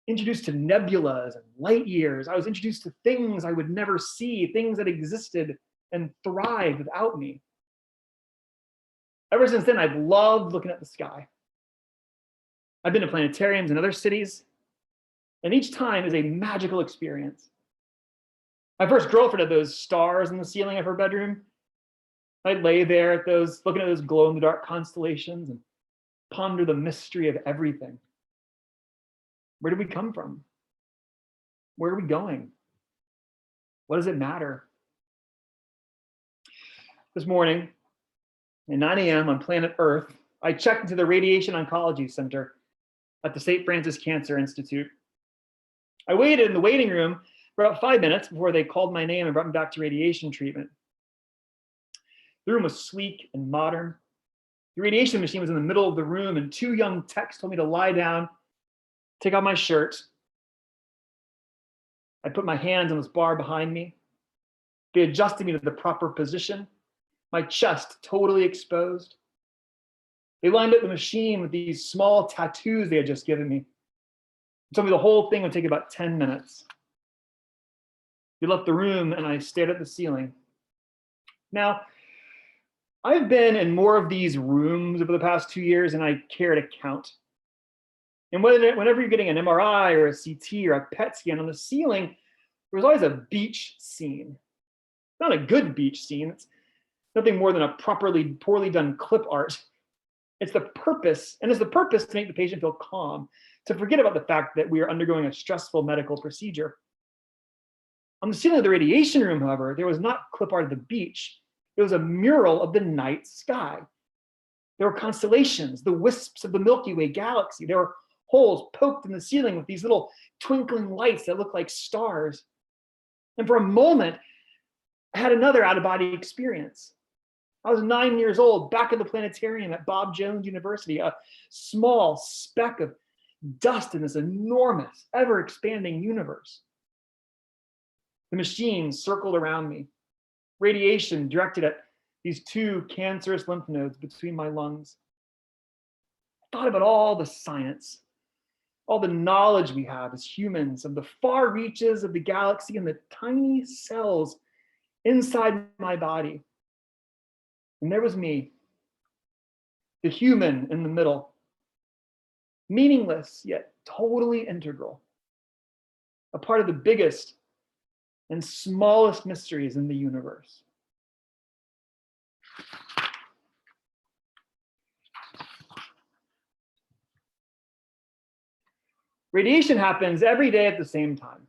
introduced to nebulas and light years. I was introduced to things I would never see, things that existed and thrived without me. Ever since then, I've loved looking at the sky. I've been to planetariums in other cities, and each time is a magical experience. My first girlfriend had those stars in the ceiling of her bedroom. I'd lay there at those, looking at those glow-in-the-dark constellations and ponder the mystery of everything. Where did we come from? Where are we going? What does it matter? This morning, at 9 a.m. on planet Earth, I checked into the Radiation Oncology Center at the St. Francis Cancer Institute. I waited in the waiting room for about 5 minutes before they called my name and brought me back to radiation treatment. The room was sleek and modern. The radiation machine was in the middle of the room, and two young techs told me to lie down, take off my shirt. I put my hands on this bar behind me. They adjusted me to the proper position, my chest totally exposed. They lined up the machine with these small tattoos they had just given me. They told me the whole thing would take about 10 minutes. They left the room, and I stared at the ceiling. Now, I've been in more of these rooms over the past 2 years than I care to count. And whenever you're getting an MRI or a CT or a PET scan, on the ceiling, there was always a beach scene. Not a good beach scene. It's nothing more than a poorly done clip art. It's the purpose to make the patient feel calm, to forget about the fact that we are undergoing a stressful medical procedure. On the ceiling of the radiation room, however, there was not clip art of the beach. It was a mural of the night sky. There were constellations, the wisps of the Milky Way galaxy. There were holes poked in the ceiling with these little twinkling lights that looked like stars. And for a moment, I had another out-of-body experience. I was 9 years old, back at the planetarium at Bob Jones University, a small speck of dust in this enormous, ever-expanding universe. The machine circled around me, radiation directed at these two cancerous lymph nodes between my lungs. I thought about all the science, all the knowledge we have as humans of the far reaches of the galaxy and the tiny cells inside my body. And there was me, the human in the middle, meaningless yet totally integral, a part of the biggest and smallest mysteries in the universe. Radiation happens every day at the same time.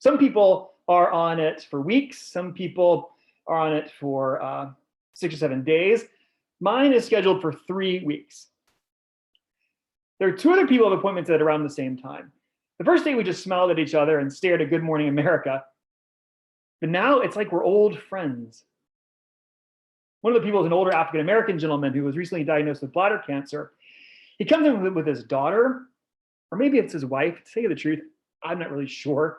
Some people are on it for weeks. Some people are on it for 6 or 7 days. Mine is scheduled for 3 weeks. There are two other people who have appointments at around the same time. The first day we just smiled at each other and stared at Good Morning America. But now it's like we're old friends. One of the people is an older African-American gentleman who was recently diagnosed with bladder cancer. He comes in with his daughter, or maybe it's his wife, to tell you the truth. I'm not really sure.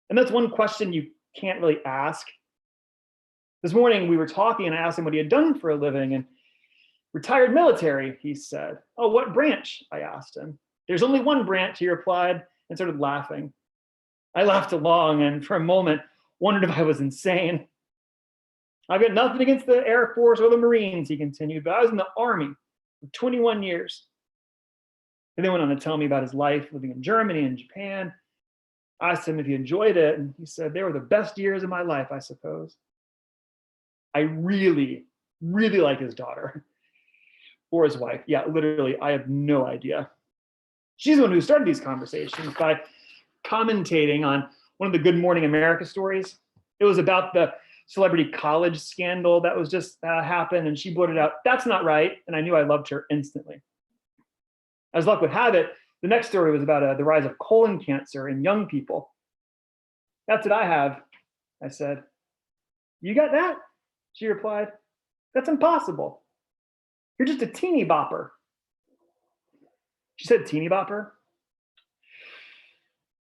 And that's one question you can't really ask. This morning we were talking and I asked him what he had done for a living, and retired military, he said. Oh, what branch? I asked him. There's only one branch, he replied, and started laughing. I laughed along and for a moment wondered if I was insane. I've got nothing against the Air Force or the Marines, he continued, but I was in the Army for 21 years. And then went on to tell me about his life living in Germany and Japan. I asked him if he enjoyed it, and he said, they were the best years of my life, I suppose. I really, really like his daughter. Or his wife. Yeah, literally, I have no idea. She's the one who started these conversations by commentating on one of the Good Morning America stories. It was about the celebrity college scandal that was just happened, and she blurted out, "That's not right," and I knew I loved her instantly. As luck would have it, the next story was about the rise of colon cancer in young people. That's what I have, I said. You got that? She replied. That's impossible. You're just a teeny bopper. She said teeny bopper.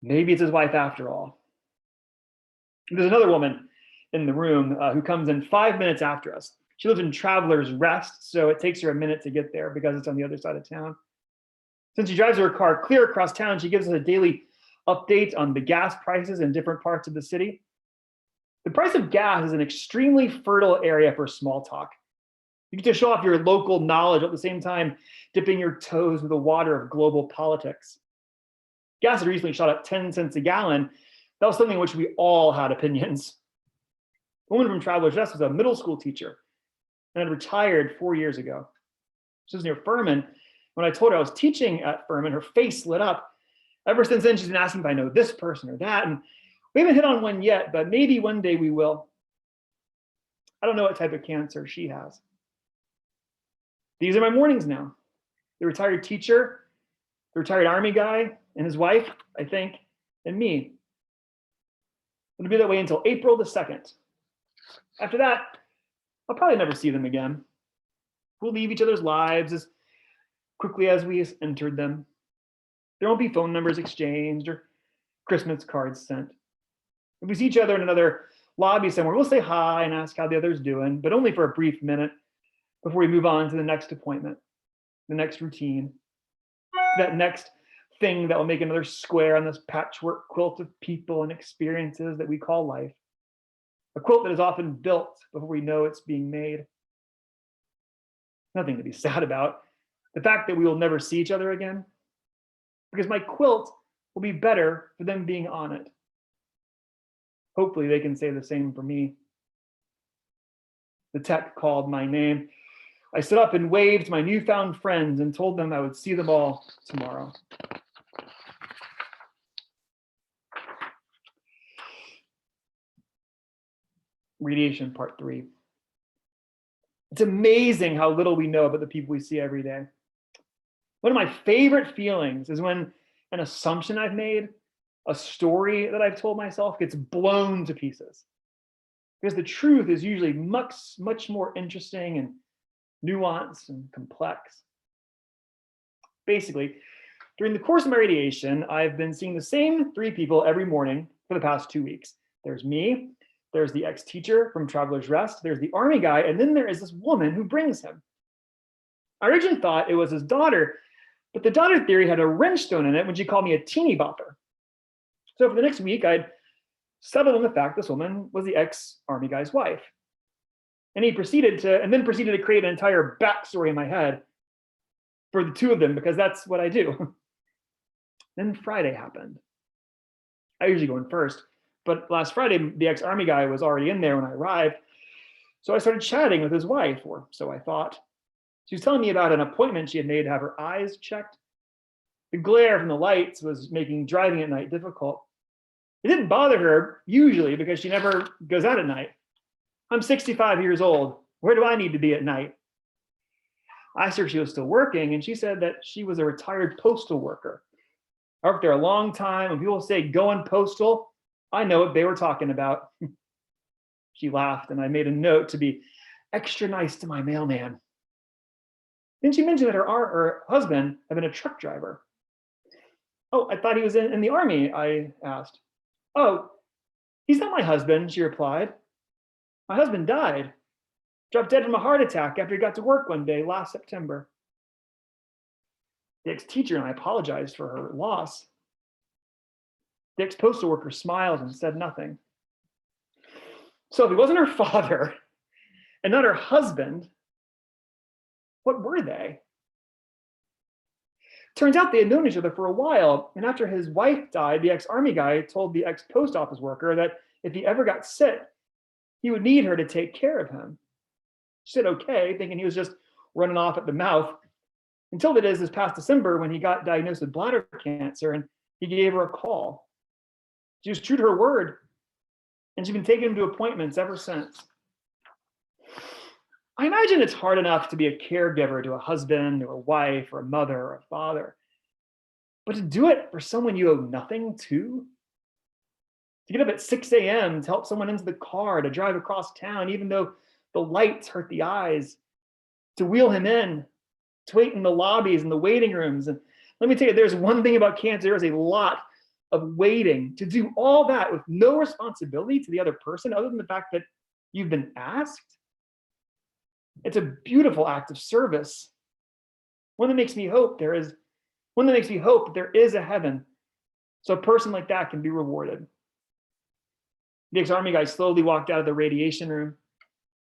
Maybe it's his wife after all. There's another woman in the room who comes in 5 minutes after us. She lives in Traveler's Rest, so it takes her a minute to get there because it's on the other side of town. Since she drives her car clear across town, she gives us a daily update on the gas prices in different parts of the city. The price of gas is an extremely fertile area for small talk. You get to show off your local knowledge at the same time dipping your toes with the water of global politics. Gas had recently shot up 10 cents a gallon. That was something in which we all had opinions. The woman from Traveler's Rest was a middle school teacher and had retired 4 years ago. She was near Furman. When I told her I was teaching at Furman, her face lit up. Ever since then, she's been asking if I know this person or that. And we haven't hit on one yet, but maybe one day we will. I don't know what type of cancer she has. These are my mornings now. The retired teacher, the retired Army guy, and his wife, I think, and me. It'll be that way until April the 2nd. After that, I'll probably never see them again. We'll leave each other's lives as quickly as we entered them. There won't be phone numbers exchanged or Christmas cards sent. If we see each other in another lobby somewhere, we'll say hi and ask how the other's doing, but only for a brief minute before we move on to the next appointment, the next routine, that next thing that will make another square on this patchwork quilt of people and experiences that we call life. A quilt that is often built before we know it's being made. Nothing to be sad about. The fact that we will never see each other again, because my quilt will be better for them being on it. Hopefully they can say the same for me. The tech called my name. I stood up and waved to my newfound friends and told them I would see them all tomorrow. Radiation part 3. It's amazing how little we know about the people we see every day. One of my favorite feelings is when an assumption I've made, a story that I've told myself gets blown to pieces. Because the truth is usually much, much more interesting and nuanced and complex. Basically, during the course of my radiation, I've been seeing the same 3 people every morning for the past 2 weeks. There's me, there's the ex-teacher from Traveler's Rest, there's the Army guy, and then there is this woman who brings him. I originally thought it was his daughter, but the daughter theory had a wrench thrown in it when she called me a teeny bopper. So for the next week, I'd settled on the fact this woman was the ex-Army guy's wife. And he proceeded to create an entire backstory in my head for the 2 of them, because that's what I do. Then Friday happened. I usually go in first, but last Friday, the ex-Army guy was already in there when I arrived. So I started chatting with his wife, or so I thought. She was telling me about an appointment she had made to have her eyes checked. The glare from the lights was making driving at night difficult. It didn't bother her usually because she never goes out at night. I'm 65 years old. Where do I need to be at night? I asked her if she was still working, and she said that she was a retired postal worker. I worked there a long time. When people say going postal, I know what they were talking about. She laughed, and I made a note to be extra nice to my mailman. Then she mentioned that her husband had been a truck driver. Oh, I thought he was in the army, I asked. Oh, he's not my husband, she replied. My husband died, dropped dead from a heart attack after he got to work one day last September. The ex-teacher and I apologized for her loss. The ex-postal worker smiled and said nothing. So if he wasn't her father and not her husband, what were they? Turns out they had known each other for a while, and after his wife died, the ex-army guy told the ex-post office worker that if he ever got sick, he would need her to take care of him. She said okay, thinking he was just running off at the mouth, until it is this past December when he got diagnosed with bladder cancer and he gave her a call. She was true to her word, and she's been taking him to appointments ever since. I imagine it's hard enough to be a caregiver to a husband or a wife or a mother or a father, but to do it for someone you owe nothing to get up at 6 a.m. to help someone into the car, to drive across town, even though the lights hurt the eyes, to wheel him in, to wait in the lobbies and the waiting rooms. And let me tell you, there's one thing about cancer, there's a lot of waiting. To do all that with no responsibility to the other person other than the fact that you've been asked. It's a beautiful act of service. One that makes me hope there is a heaven, so a person like that can be rewarded. The ex-army guy slowly walked out of the radiation room.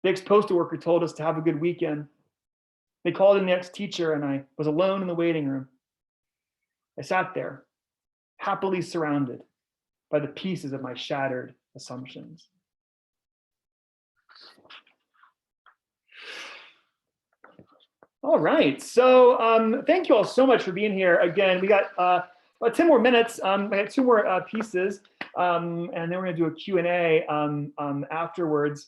The ex-postal worker told us to have a good weekend. They called in the ex-teacher and I was alone in the waiting room. I sat there, happily surrounded by the pieces of my shattered assumptions. All right, so thank you all so much for being here. Again, we got about 10 more minutes. I got two more pieces, and then we're gonna do a Q&A afterwards.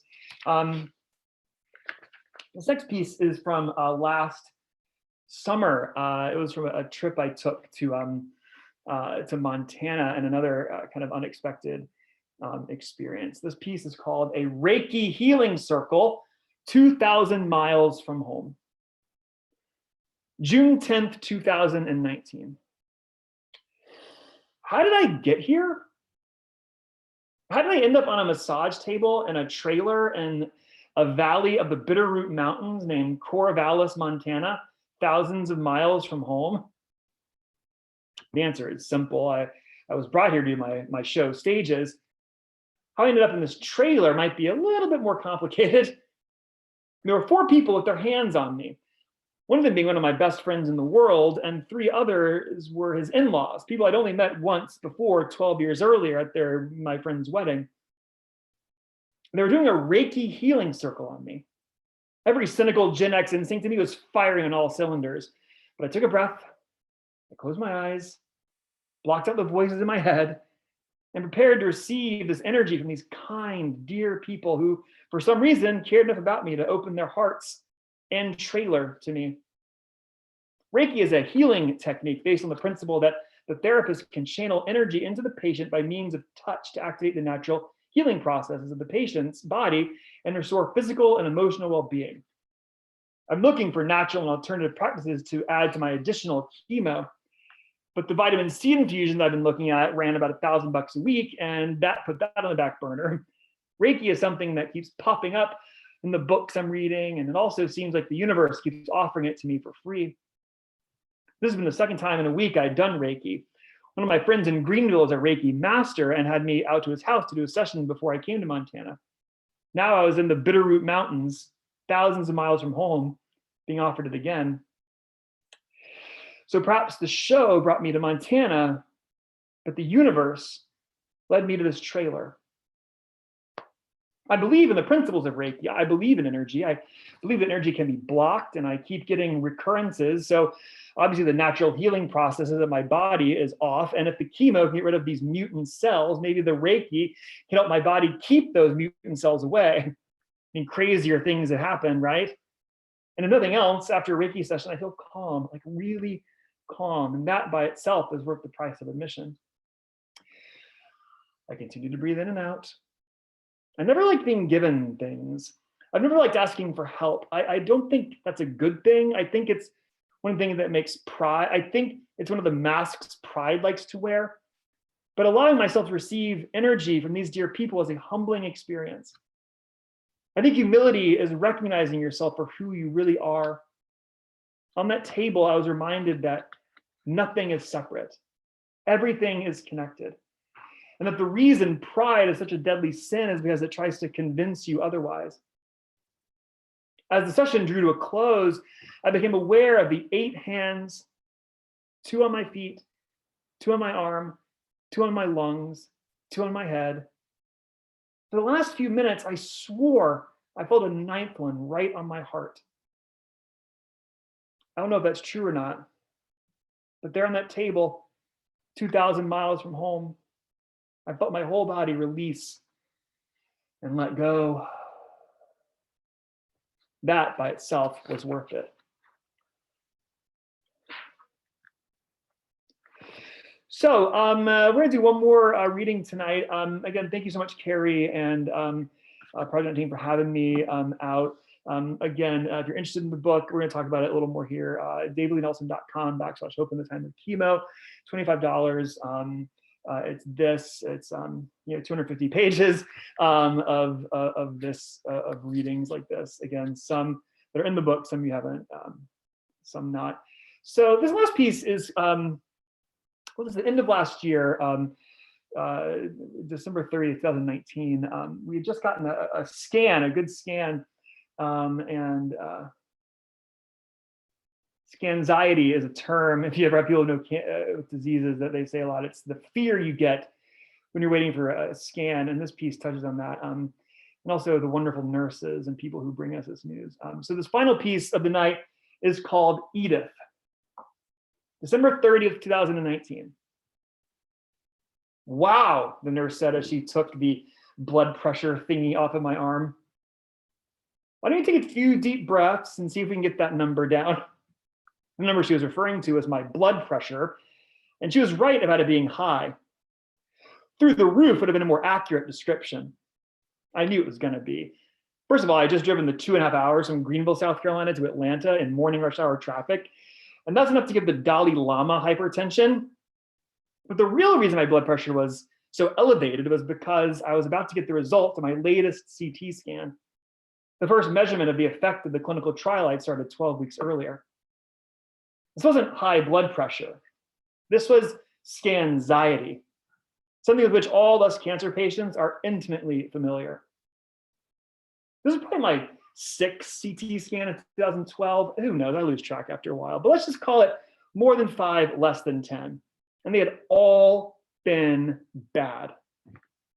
This next piece is from last summer. It was from a trip I took to Montana and another kind of unexpected experience. This piece is called A Reiki Healing Circle, 2,000 Miles from Home. June 10th, 2019. How did I get here? How did I end up on a massage table in a trailer in a valley of the Bitterroot Mountains named Corvallis, Montana, thousands of miles from home? The answer is simple. I was brought here to do my show Stages. How I ended up in this trailer might be a little bit more complicated. There were 4 people with their hands on me. One of them being one of my best friends in the world, and 3 others were his in-laws, people I'd only met once before 12 years earlier at my friend's wedding. They were doing a Reiki healing circle on me. Every cynical Gen X instinct in me was firing on all cylinders. But I took a breath, I closed my eyes, blocked out the voices in my head, and prepared to receive this energy from these kind, dear people who, for some reason, cared enough about me to open their hearts and trailer to me. Reiki is a healing technique based on the principle that the therapist can channel energy into the patient by means of touch to activate the natural healing processes of the patient's body and restore physical and emotional well-being. I'm looking for natural and alternative practices to add to my additional chemo, but the vitamin C infusions I've been looking at ran about $1,000 a week, and that put that on the back burner. Reiki is something that keeps popping up in the books I'm reading, and it also seems like the universe keeps offering it to me for free. This has been the second time in a week I'd done Reiki. One of my friends in Greenville is a Reiki master and had me out to his house to do a session before I came to Montana. Now I was in the Bitterroot Mountains, thousands of miles from home, being offered it again. So perhaps the show brought me to Montana, but the universe led me to this trailer. I believe in the principles of Reiki. I believe in energy. I believe that energy can be blocked, and I keep getting recurrences. So obviously the natural healing processes of my body is off. And if the chemo can get rid of these mutant cells, maybe the Reiki can help my body keep those mutant cells away. I mean, crazier things that happen, right? And if nothing else, after a Reiki session, I feel calm, like really calm. And that by itself is worth the price of admission. I continue to breathe in and out. I never liked being given things. I've never liked asking for help. I don't think that's a good thing. I think it's one thing that makes pride, I think it's one of the masks pride likes to wear, but allowing myself to receive energy from these dear people is a humbling experience. I think humility is recognizing yourself for who you really are. On that table, I was reminded that nothing is separate. Everything is connected. And that the reason pride is such a deadly sin is because it tries to convince you otherwise. As the session drew to a close, I became aware of the 8 hands, 2 on my feet, 2 on my arm, 2 on my lungs, 2 on my head. For the last few minutes, I swore I felt a 9th one right on my heart. I don't know if that's true or not, but there on that table, 2,000 miles from home, I felt my whole body release and let go. That by itself was worth it. So we're going to do one more reading tonight. Again, thank you so much, Carrie and Project team for having me out. Again, if you're interested in the book, we're going to talk about it a little more here. davidleynelson.com/hope in the time of chemo, $25. It's 250 pages of this of readings like this. Again, some that are in the book, some you haven't, some not. So this last piece is the end of last year, December 30th, 2019. We had just gotten a scan, a good scan, and scanxiety is a term. If you ever have people who know with diseases, that they say a lot. It's the fear you get when you're waiting for a scan, and this piece touches on that. And also the wonderful nurses and people who bring us this news. So this final piece of the night is called Edith. December 30th, 2019. Wow, the nurse said as she took the blood pressure thingy off of my arm. Why don't you take a few deep breaths and see if we can get that number down? The number she was referring to was my blood pressure, and she was right about it being high. Through the roof would have been a more accurate description. I knew it was going to be. First of all, I had just driven the 2.5 hours from Greenville, South Carolina to Atlanta in morning rush hour traffic, and that's enough to give the Dalai Lama hypertension. But the real reason my blood pressure was so elevated was because I was about to get the results of my latest CT scan. The first measurement of the effect of the clinical trial I'd started 12 weeks earlier. This wasn't high blood pressure. This was scanxiety, something with which all us cancer patients are intimately familiar. This is probably my 6th CT scan in 2012. Who knows, I lose track after a while, but let's just call it more than 5, less than 10. And they had all been bad.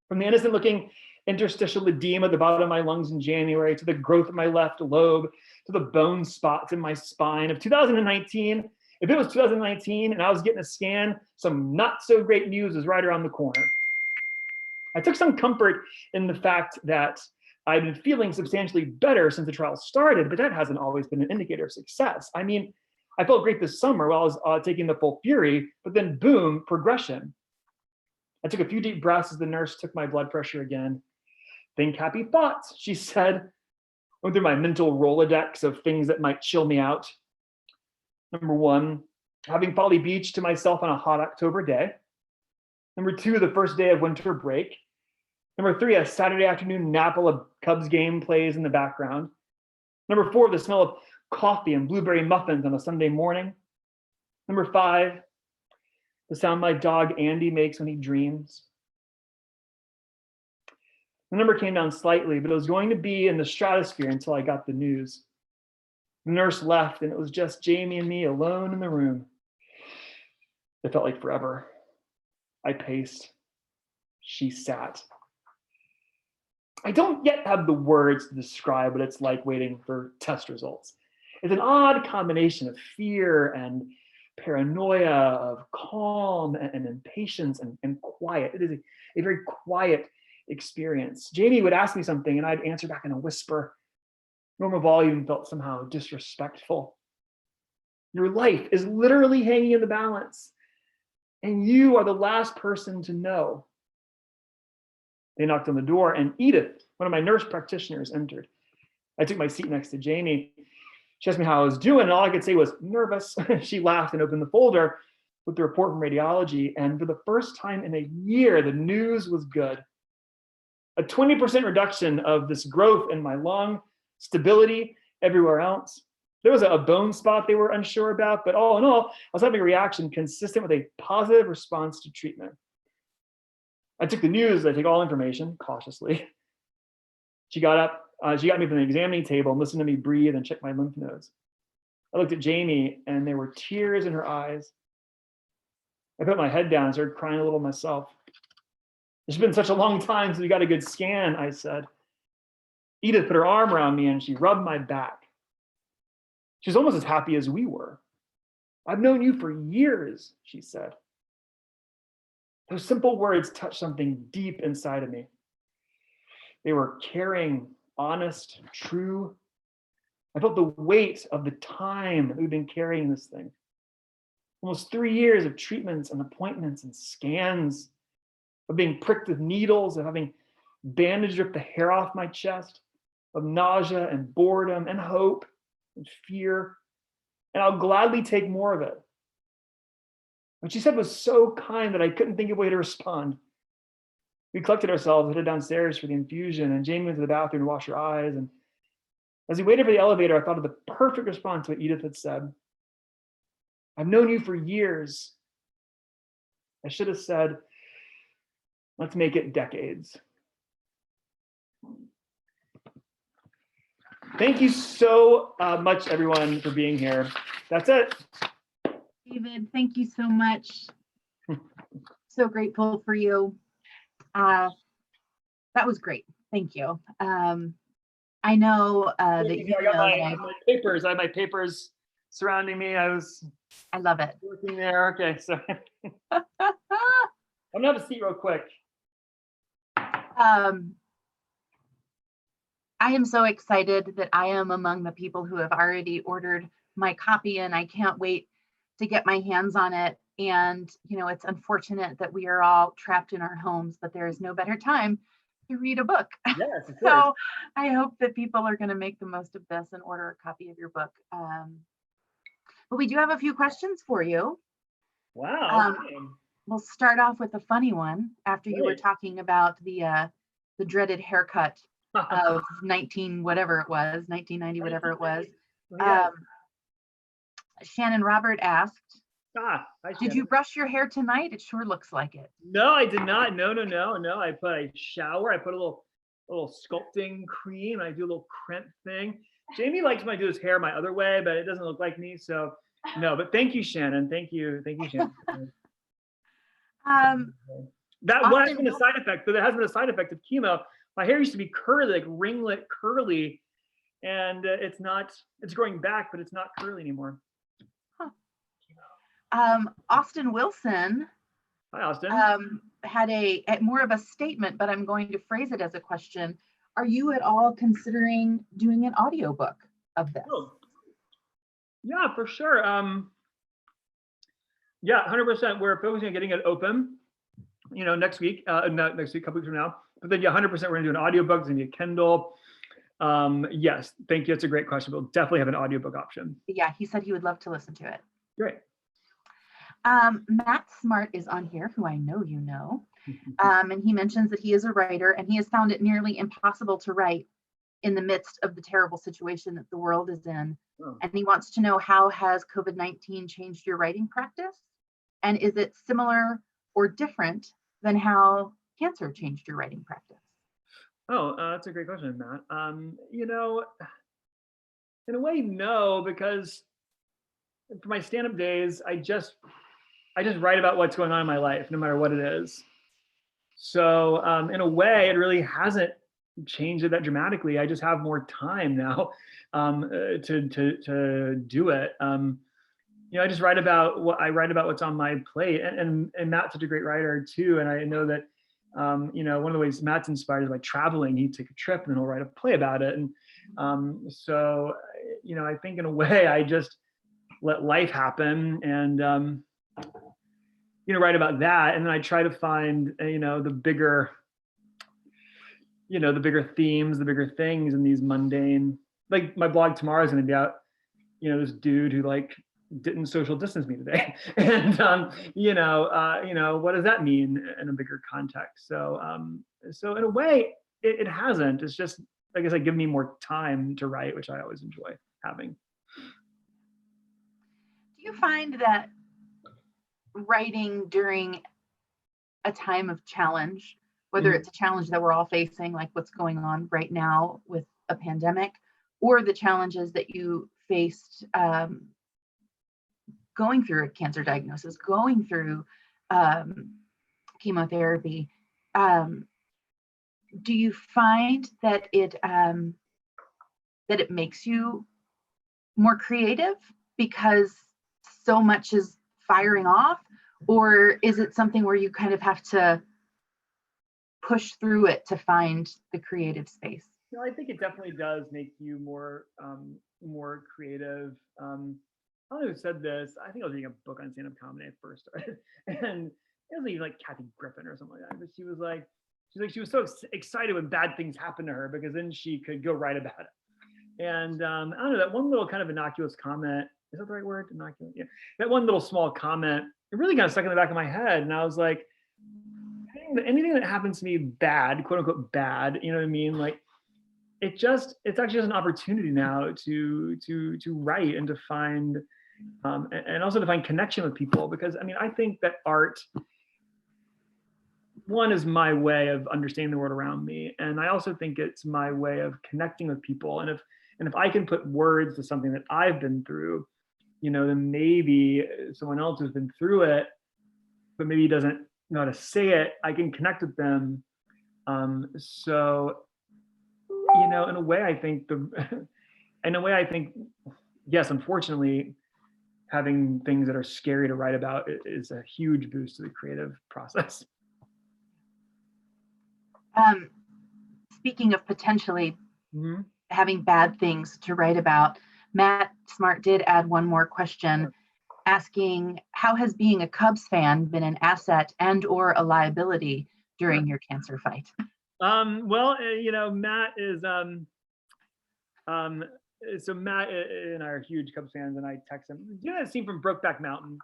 From the innocent looking interstitial edema at the bottom of my lungs in January, to the growth of my left lobe, to the bone spots in my spine of 2019. If it was 2019 and I was getting a scan, some not so great news was right around the corner. I took some comfort in the fact that I've been feeling substantially better since the trial started, but that hasn't always been an indicator of success. I mean, I felt great this summer while I was taking the full fury, but then boom, progression. I took a few deep breaths as the nurse took my blood pressure again. Think happy thoughts, she said. Went through my mental Rolodex of things that might chill me out. Number 1, having Folly Beach to myself on a hot October day. Number 2, the first day of winter break. Number 3, a Saturday afternoon nap while a Cubs game plays in the background. Number 4, the smell of coffee and blueberry muffins on a Sunday morning. Number 5, the sound my dog Andy makes when he dreams. The number came down slightly, but it was going to be in the stratosphere until I got the news. The nurse left, and it was just Jamie and me alone in the room. It felt like forever. I paced. She sat. I don't yet have the words to describe what it's like waiting for test results. It's an odd combination of fear and paranoia, of calm and impatience and quiet. It is a very quiet experience. Jamie would ask me something and I'd answer back in a whisper. Normal volume felt somehow disrespectful. Your life is literally hanging in the balance, and you are the last person to know. They knocked on the door, and Edith, one of my nurse practitioners, entered. I took my seat next to Jamie. She asked me how I was doing, and all I could say was nervous. She laughed and opened the folder with the report from radiology. And for the first time in a year, the news was good. A 20% reduction of this growth in my lung, stability everywhere else. There was a bone spot they were unsure about, but all in all, I was having a reaction consistent with a positive response to treatment. I took the news, I take all information cautiously. She got up, she got me from the examining table and listened to me breathe and check my lymph nodes. I looked at Jamie and there were tears in her eyes. I put my head down and started crying a little myself. It's been such a long time since we got a good scan, I said. Edith put her arm around me and she rubbed my back. She was almost as happy as we were. I've known you for years, she said. Those simple words touched something deep inside of me. They were caring, honest, true. I felt the weight of the time that we've been carrying this thing. Almost 3 years of treatments and appointments and scans, of being pricked with needles, of having bandaged ripped the hair off my chest, of nausea and boredom and hope and fear. And I'll gladly take more of it. What she said was so kind that I couldn't think of a way to respond. We collected ourselves, headed downstairs for the infusion, and Jamie went to the bathroom to wash her eyes. And as we waited for the elevator, I thought of the perfect response to what Edith had said. I've known you for years. I should have said, let's make it decades. Thank you so much, everyone, for being here. That's it. David, thank you so much. So grateful for you. That was great. Thank you. I know that you I got my papers. I have my papers surrounding me. I love it. Working there. Okay, so I'm gonna have a seat real quick. I am so excited that I am among the people who have already ordered my copy, and I can't wait to get my hands on it. And, you know, it's unfortunate that we are all trapped in our homes, but there is no better time to read a book. Yes, of course. So I hope that people are going to make the most of this and order a copy of your book. But we do have a few questions for you. Wow. Okay. We'll start off with a funny one after you were talking about the dreaded haircut of 1990, whatever it was. Yeah. Shannon Robert asked, hi, did you brush your hair tonight? It sure looks like it. No, I did not. No. I shower. I put a little sculpting cream. I do a little crimp thing. Jamie likes when I do his hair my other way, but it doesn't look like me. So no, but thank you, Shannon. Thank you, Shannon. That has been a side effect. So there has been a side effect of chemo. My hair used to be curly, like ringlet curly, and it's growing back, but it's not curly anymore. Austin Wilson. Hi, Austin. Had a more of a statement, but I'm going to phrase it as a question. Are you at all considering doing an audiobook of this? Oh. Yeah, for sure. Yeah, 100%. We're focusing on getting it open, next week, not next week, a couple weeks from now. But then, yeah, 100%, we're going to do an audiobook. It's going to be a Kindle. Yes, thank you. It's a great question. We'll definitely have an audiobook option. Yeah, he said he would love to listen to it. Great. Matt Smart is on here, who I know you know. And he mentions that he is a writer and he has found it nearly impossible to write in the midst of the terrible situation that the world is in. Oh. And he wants to know, how has COVID-19 changed your writing practice? And is it similar or different than how cancer changed your writing practice? Oh, that's a great question, Matt. In a way, no, because for my stand-up days, I just write about what's going on in my life, no matter what it is. So in a way, it really hasn't changed it that dramatically. I just have more time now to do it. I just write about what's on my plate, and Matt's such a great writer too. And I know that one of the ways Matt's inspired is by traveling. He'd take a trip and then he'll write a play about it. And so I think in a way I just let life happen and write about that. And then I try to find the bigger themes, the bigger things in these mundane, like my blog tomorrow is going to be out this dude who like didn't social distance me today, and what does that mean in a bigger context? So in a way, it hasn't. It's just, like I said, give me more time to write, which I always enjoy having. Do you find that writing during a time of challenge, whether it's a challenge that we're all facing, like what's going on right now with a pandemic, or the challenges that you faced going through a cancer diagnosis, going through chemotherapy, do you find that it makes you more creative because so much is firing off, or is it something where you kind of have to push through it to find the creative space? I think it definitely does make you more creative. I don't know who said this. I think I was reading a book on stand-up comedy at first started, and it was even like Kathy Griffin or something like that. But she was so excited when bad things happened to her, because then she could go write about it. And I don't know, that one little kind of innocuous comment, is that the right word? Innocuous? Yeah. That one little small comment, it really kind of stuck in the back of my head. And I was like, anything that happens to me bad, quote unquote bad, you know what I mean? Like, it's actually just an opportunity now to write and to find, and also to find connection with people. Because I mean, I think that art, one, is my way of understanding the world around me, and I also think it's my way of connecting with people. And if I can put words to something that I've been through, then maybe someone else who's been through it, but maybe doesn't know how to say it, I can connect with them. So in a way, I think, yes, unfortunately, having things that are scary to write about is a huge boost to the creative process. Speaking of potentially having bad things to write about, Matt Smart did add one more question, asking, how has being a Cubs fan been an asset and or a liability during your cancer fight? Well, Matt is so Matt and I are huge Cubs fans, and I text him. You know that scene from Brokeback Mountain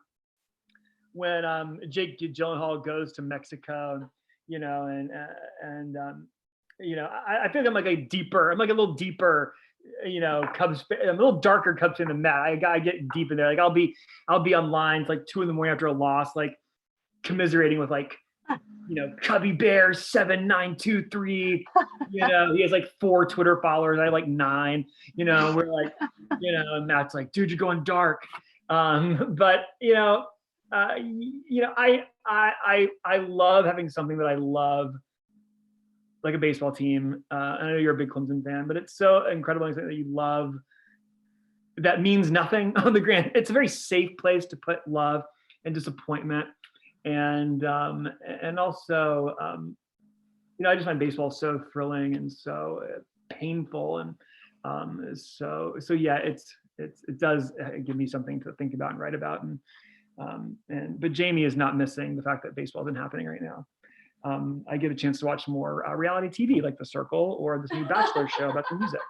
when Jake Gyllenhaal goes to Mexico, I feel like I'm like a little deeper, Cubs. I'm a little darker Cubs fan than Matt. I get deep in there. Like I'll be online. It's like 2 a.m. after a loss, like commiserating with like, Cubby Bear 7923. He has like 4 Twitter followers. I have like 9. We're like, and Matt's like, dude, you're going dark. But I love having something that I love, like a baseball team. I know you're a big Clemson fan, but it's so incredible that you love. That means nothing on the grand. It's a very safe place to put love and disappointment, and also, I just find baseball so thrilling and so painful, and so yeah, it does give me something to think about and write about, but Jamie is not missing the fact that baseball isn't happening right now. I get a chance to watch more reality TV, like The Circle or this new Bachelor show about the music.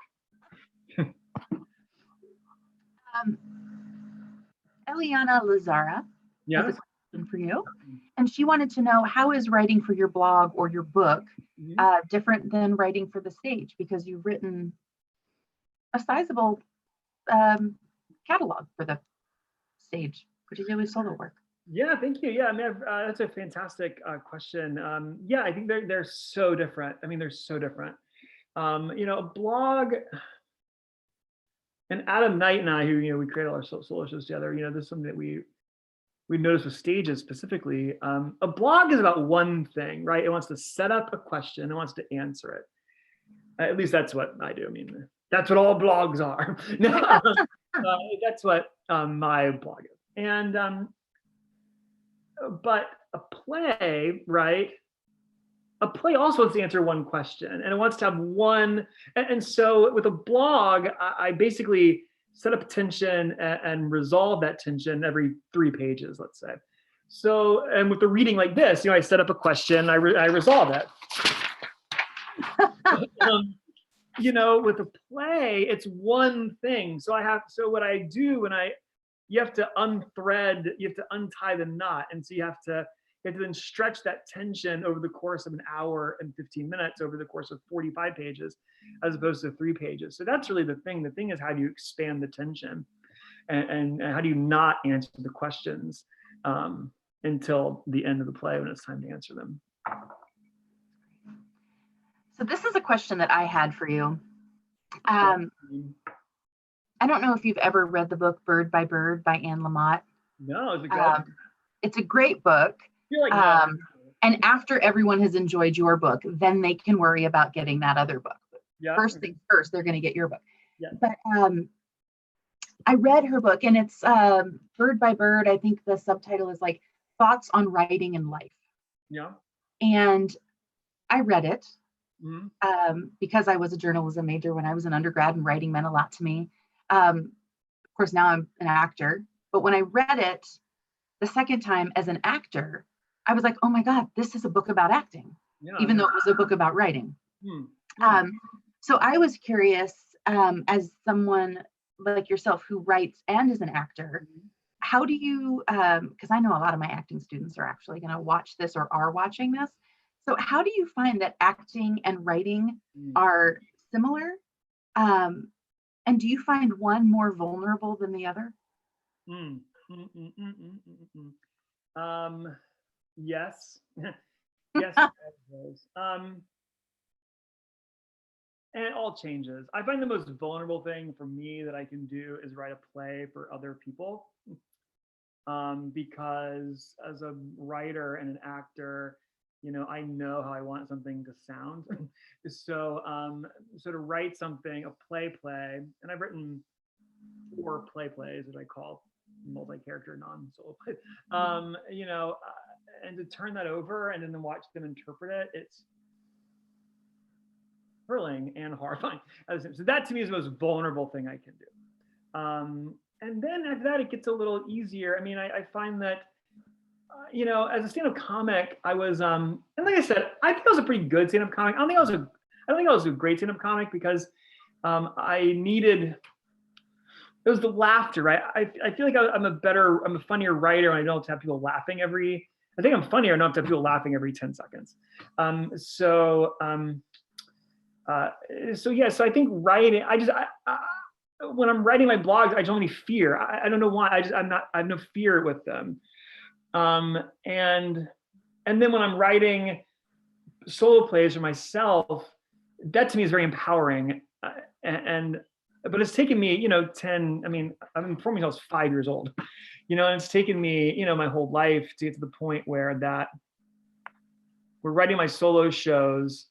Eliana Lazara Yeah. has a question for you, and she wanted to know, how is writing for your blog or your book different than writing for the stage, because you've written a sizable catalog for the stage, particularly solo work. Yeah, thank you. Yeah, I mean, that's a fantastic question. Yeah, I think they're so different. I mean, they're so different. A blog, and Adam Knight and I, who we created all our solo shows together. This is something that we noticed with stages specifically. A blog is about one thing, right? It wants to set up a question. It wants to answer it. At least that's what I do. I mean, that's what all blogs are. That's what my blog is. And but a play, right? A play also wants to answer one question, and it wants to have one. And so with a blog, I basically set up tension and resolve that tension every 3 pages, let's say. So, and with the reading like this, I set up a question, I resolve it. with a play, it's one thing. So what I do when you have to untie the knot. And so you have to then stretch that tension over the course of an hour and 15 minutes over the course of 45 pages, as opposed to 3 pages. So that's really the thing. The thing is, how do you expand the tension, and how do you not answer the questions until the end of the play when it's time to answer them? So this is a question that I had for you. I don't know if you've ever read the book Bird by Bird by Anne Lamott. No, it's a good. It's a great book. You're like, no. And after everyone has enjoyed your book, then they can worry about getting that other book. Yeah. First things first, they're going to get your book. Yeah. But I read her book, and it's Bird by Bird. I think the subtitle is like Thoughts on Writing in Life. Yeah. And I read it Mm-hmm. because I was a journalism major when I was an undergrad, and writing meant a lot to me. Of course, now I'm an actor. But when I read it the second time as an actor, I was like, oh my God, this is a book about acting, even though it was a book about writing. So I was curious, as someone like yourself who writes and is an actor, how do you, because I know a lot of my acting students are actually going to watch this or are watching this. So how do you find that acting and writing are similar? And do you find one more vulnerable than the other? Yes. Yes. And it all changes. I find the most vulnerable thing for me that I can do is write a play for other people. Because as a writer and an actor, I know how I want something to sound. So to write something, a play, and I've written 4 plays that I call multi-character, non-solo plays. And to turn that over and then watch them interpret it, it's thrilling and horrifying. So that to me is the most vulnerable thing I can do. And then after that, it gets a little easier. I mean, I find that, as a stand-up comic, I was, and like I said, I think I was a pretty good stand-up comic. I don't think I was a great stand-up comic because it was the laughter, right? I feel like I'm a funnier writer, and I don't have to have people laughing I think I'm funnier, I don't have to have people laughing every 10 seconds. So I think writing, when I'm writing my blogs, I don't have any fear. I don't know why. I have no fear with them. And then when I'm writing solo plays for myself, that to me is very empowering. But it's taken me, I've been performing since I was 5 years old, and it's taken me, my whole life to get to the point where we're writing my solo shows,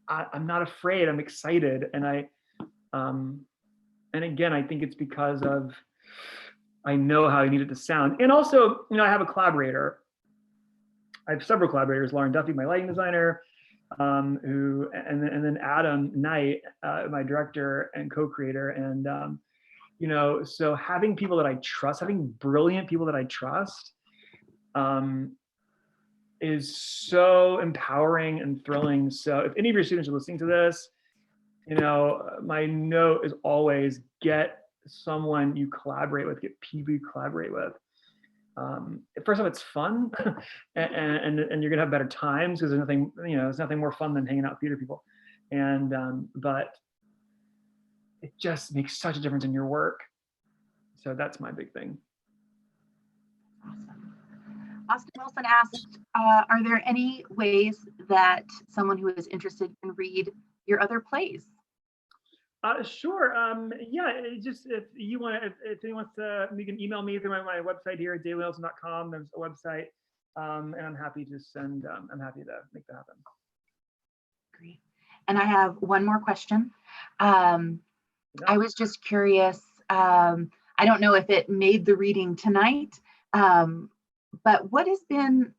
I'm not afraid, I'm excited. And again, I think it's because of, I know how I need it to sound. And also, I have a collaborator. I have several collaborators, Lauren Duffy, my lighting designer, and then Adam Knight, my director and co-creator. And, so having people that I trust, having brilliant people that I trust, is so empowering and thrilling. So if any of your students are listening to this, my note is always get someone you collaborate with, get people you collaborate with. First off, it's fun, and you're gonna have better times because there's nothing more fun than hanging out with theater people. But it just makes such a difference in your work. So that's my big thing. Awesome. Austin Wilson asked, are there any ways that someone who is interested can read your other plays? Sure. Just if anyone wants to, you can email me through my website here at dailywilson.com. There's a website, and I'm happy to I'm happy to make that happen. Great. And I have one more question. I was just curious. I don't know if it made the reading tonight, but what has been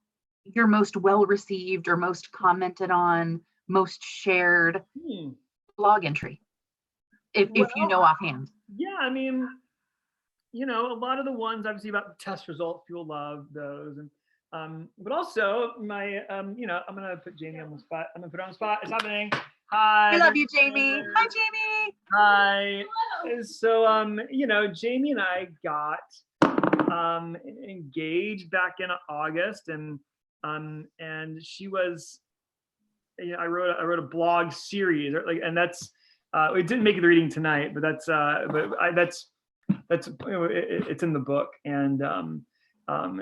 your most well-received or most commented on, most shared blog entry? If you know offhand. Yeah, a lot of the ones obviously about test results, people love those, and but also my I'm gonna put Jamie on the spot. I'm gonna put her on the spot. It's happening. Hi. We love you, Jamie. Hi, Jamie. Hi. So, Jamie and I got engaged back in August, and she was, I wrote a blog series, and that's it didn't make the reading tonight, but that's it's in the book, and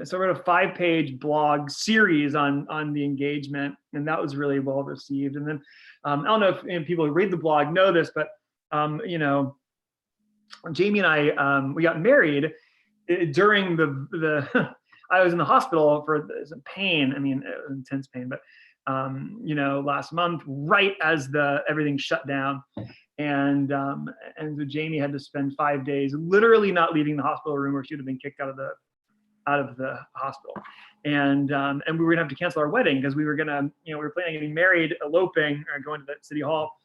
so I wrote a 5-page blog series on the engagement, and that was really well received. And then I don't know if people who read the blog know this, but Jamie and I we got married during the I was in the hospital for some pain. I mean, intense pain, but last month, right as everything shut down. And so Jamie had to spend 5 days literally not leaving the hospital room, or she would have been kicked out of the hospital. And we were gonna have to cancel our wedding because we were planning on getting married, eloping, or going to the city hall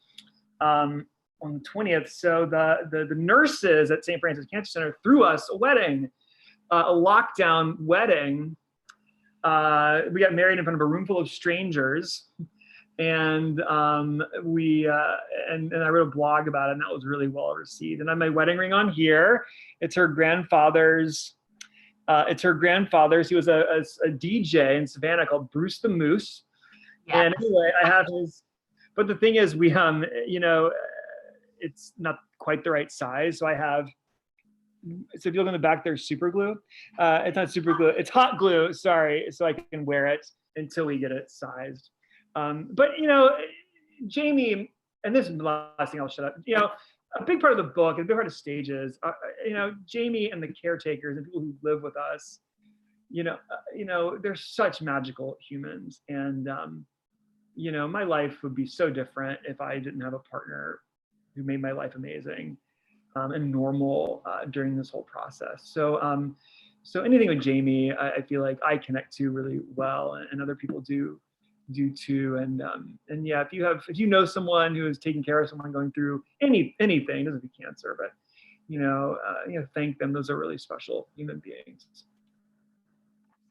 on the 20th. So the nurses at St. Francis Cancer Center threw us a wedding, a lockdown wedding. We got married in front of a room full of strangers. And we and I wrote a blog about it, and that was really well received. And I have my wedding ring on here. It's her grandfather's. He was a DJ in Savannah called Bruce the Moose. Yes. And anyway, I have his. But the thing is, we it's not quite the right size, so I have. So if you look on the back, there's super glue. It's not super glue. It's hot glue. Sorry, so I can wear it until we get it sized. But Jamie, and this is the last thing I'll shut up. A big part of the book, and a big part of Stages, Jamie and the caretakers and people who live with us, they're such magical humans. And my life would be so different if I didn't have a partner who made my life amazing and normal during this whole process. So anything with Jamie, I feel like I connect to really well, and other people do too. And yeah, if you know someone who is taking care of someone going through anything, it doesn't be cancer, but thank them. Those are really special human beings.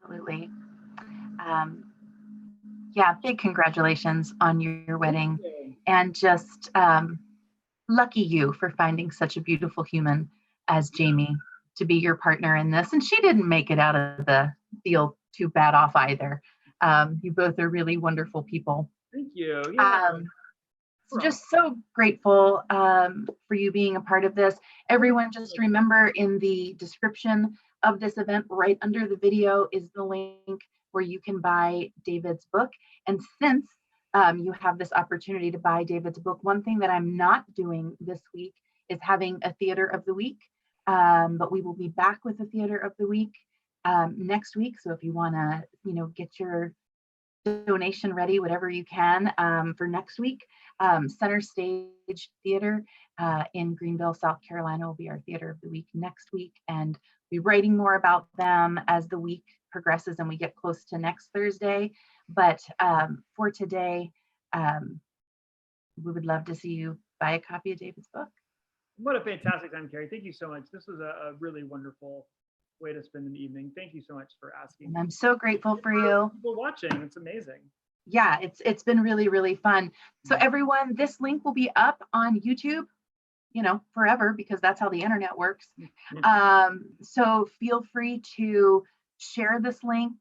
Absolutely. Yeah, big congratulations on your wedding, and just lucky you for finding such a beautiful human as Jamie to be your partner in this. And she didn't make it out of the deal too bad off either. You both are really wonderful people. Thank you. Yeah. Just so grateful for you being a part of this. Everyone, just remember, in the description of this event, right under the video, is the link where you can buy David's book. And since you have this opportunity to buy David's book, one thing that I'm not doing this week is having a Theater of the Week, but we will be back with a Theater of the Week next week. So if you want to, get your donation ready, whatever you can, for next week, Center Stage Theater in Greenville, South Carolina will be our Theater of the Week next week, and we'll be writing more about them as the week progresses and we get close to next Thursday. But for today, we would love to see you buy a copy of David's book. What a fantastic time, Carrie. Thank you so much. This was a really wonderful way to spend an evening. Thank you so much for asking. And I'm so grateful for you. People watching, it's amazing. Yeah, it's been really, really fun. So everyone, this link will be up on YouTube, forever, because that's how the internet works. So feel free to share this link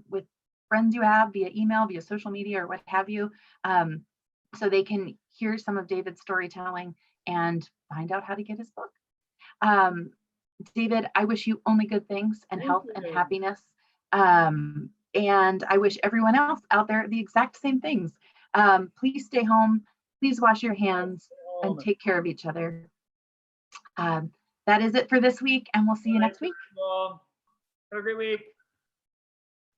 with friends you have via email, via social media, or what have you, so they can hear some of David's storytelling and find out how to get his book. David, I wish you only good things and health and happiness. And I wish everyone else out there the exact same things. Please stay home. Please wash your hands and take care of each other. That is it for this week, and we'll see you next week. Have a great week.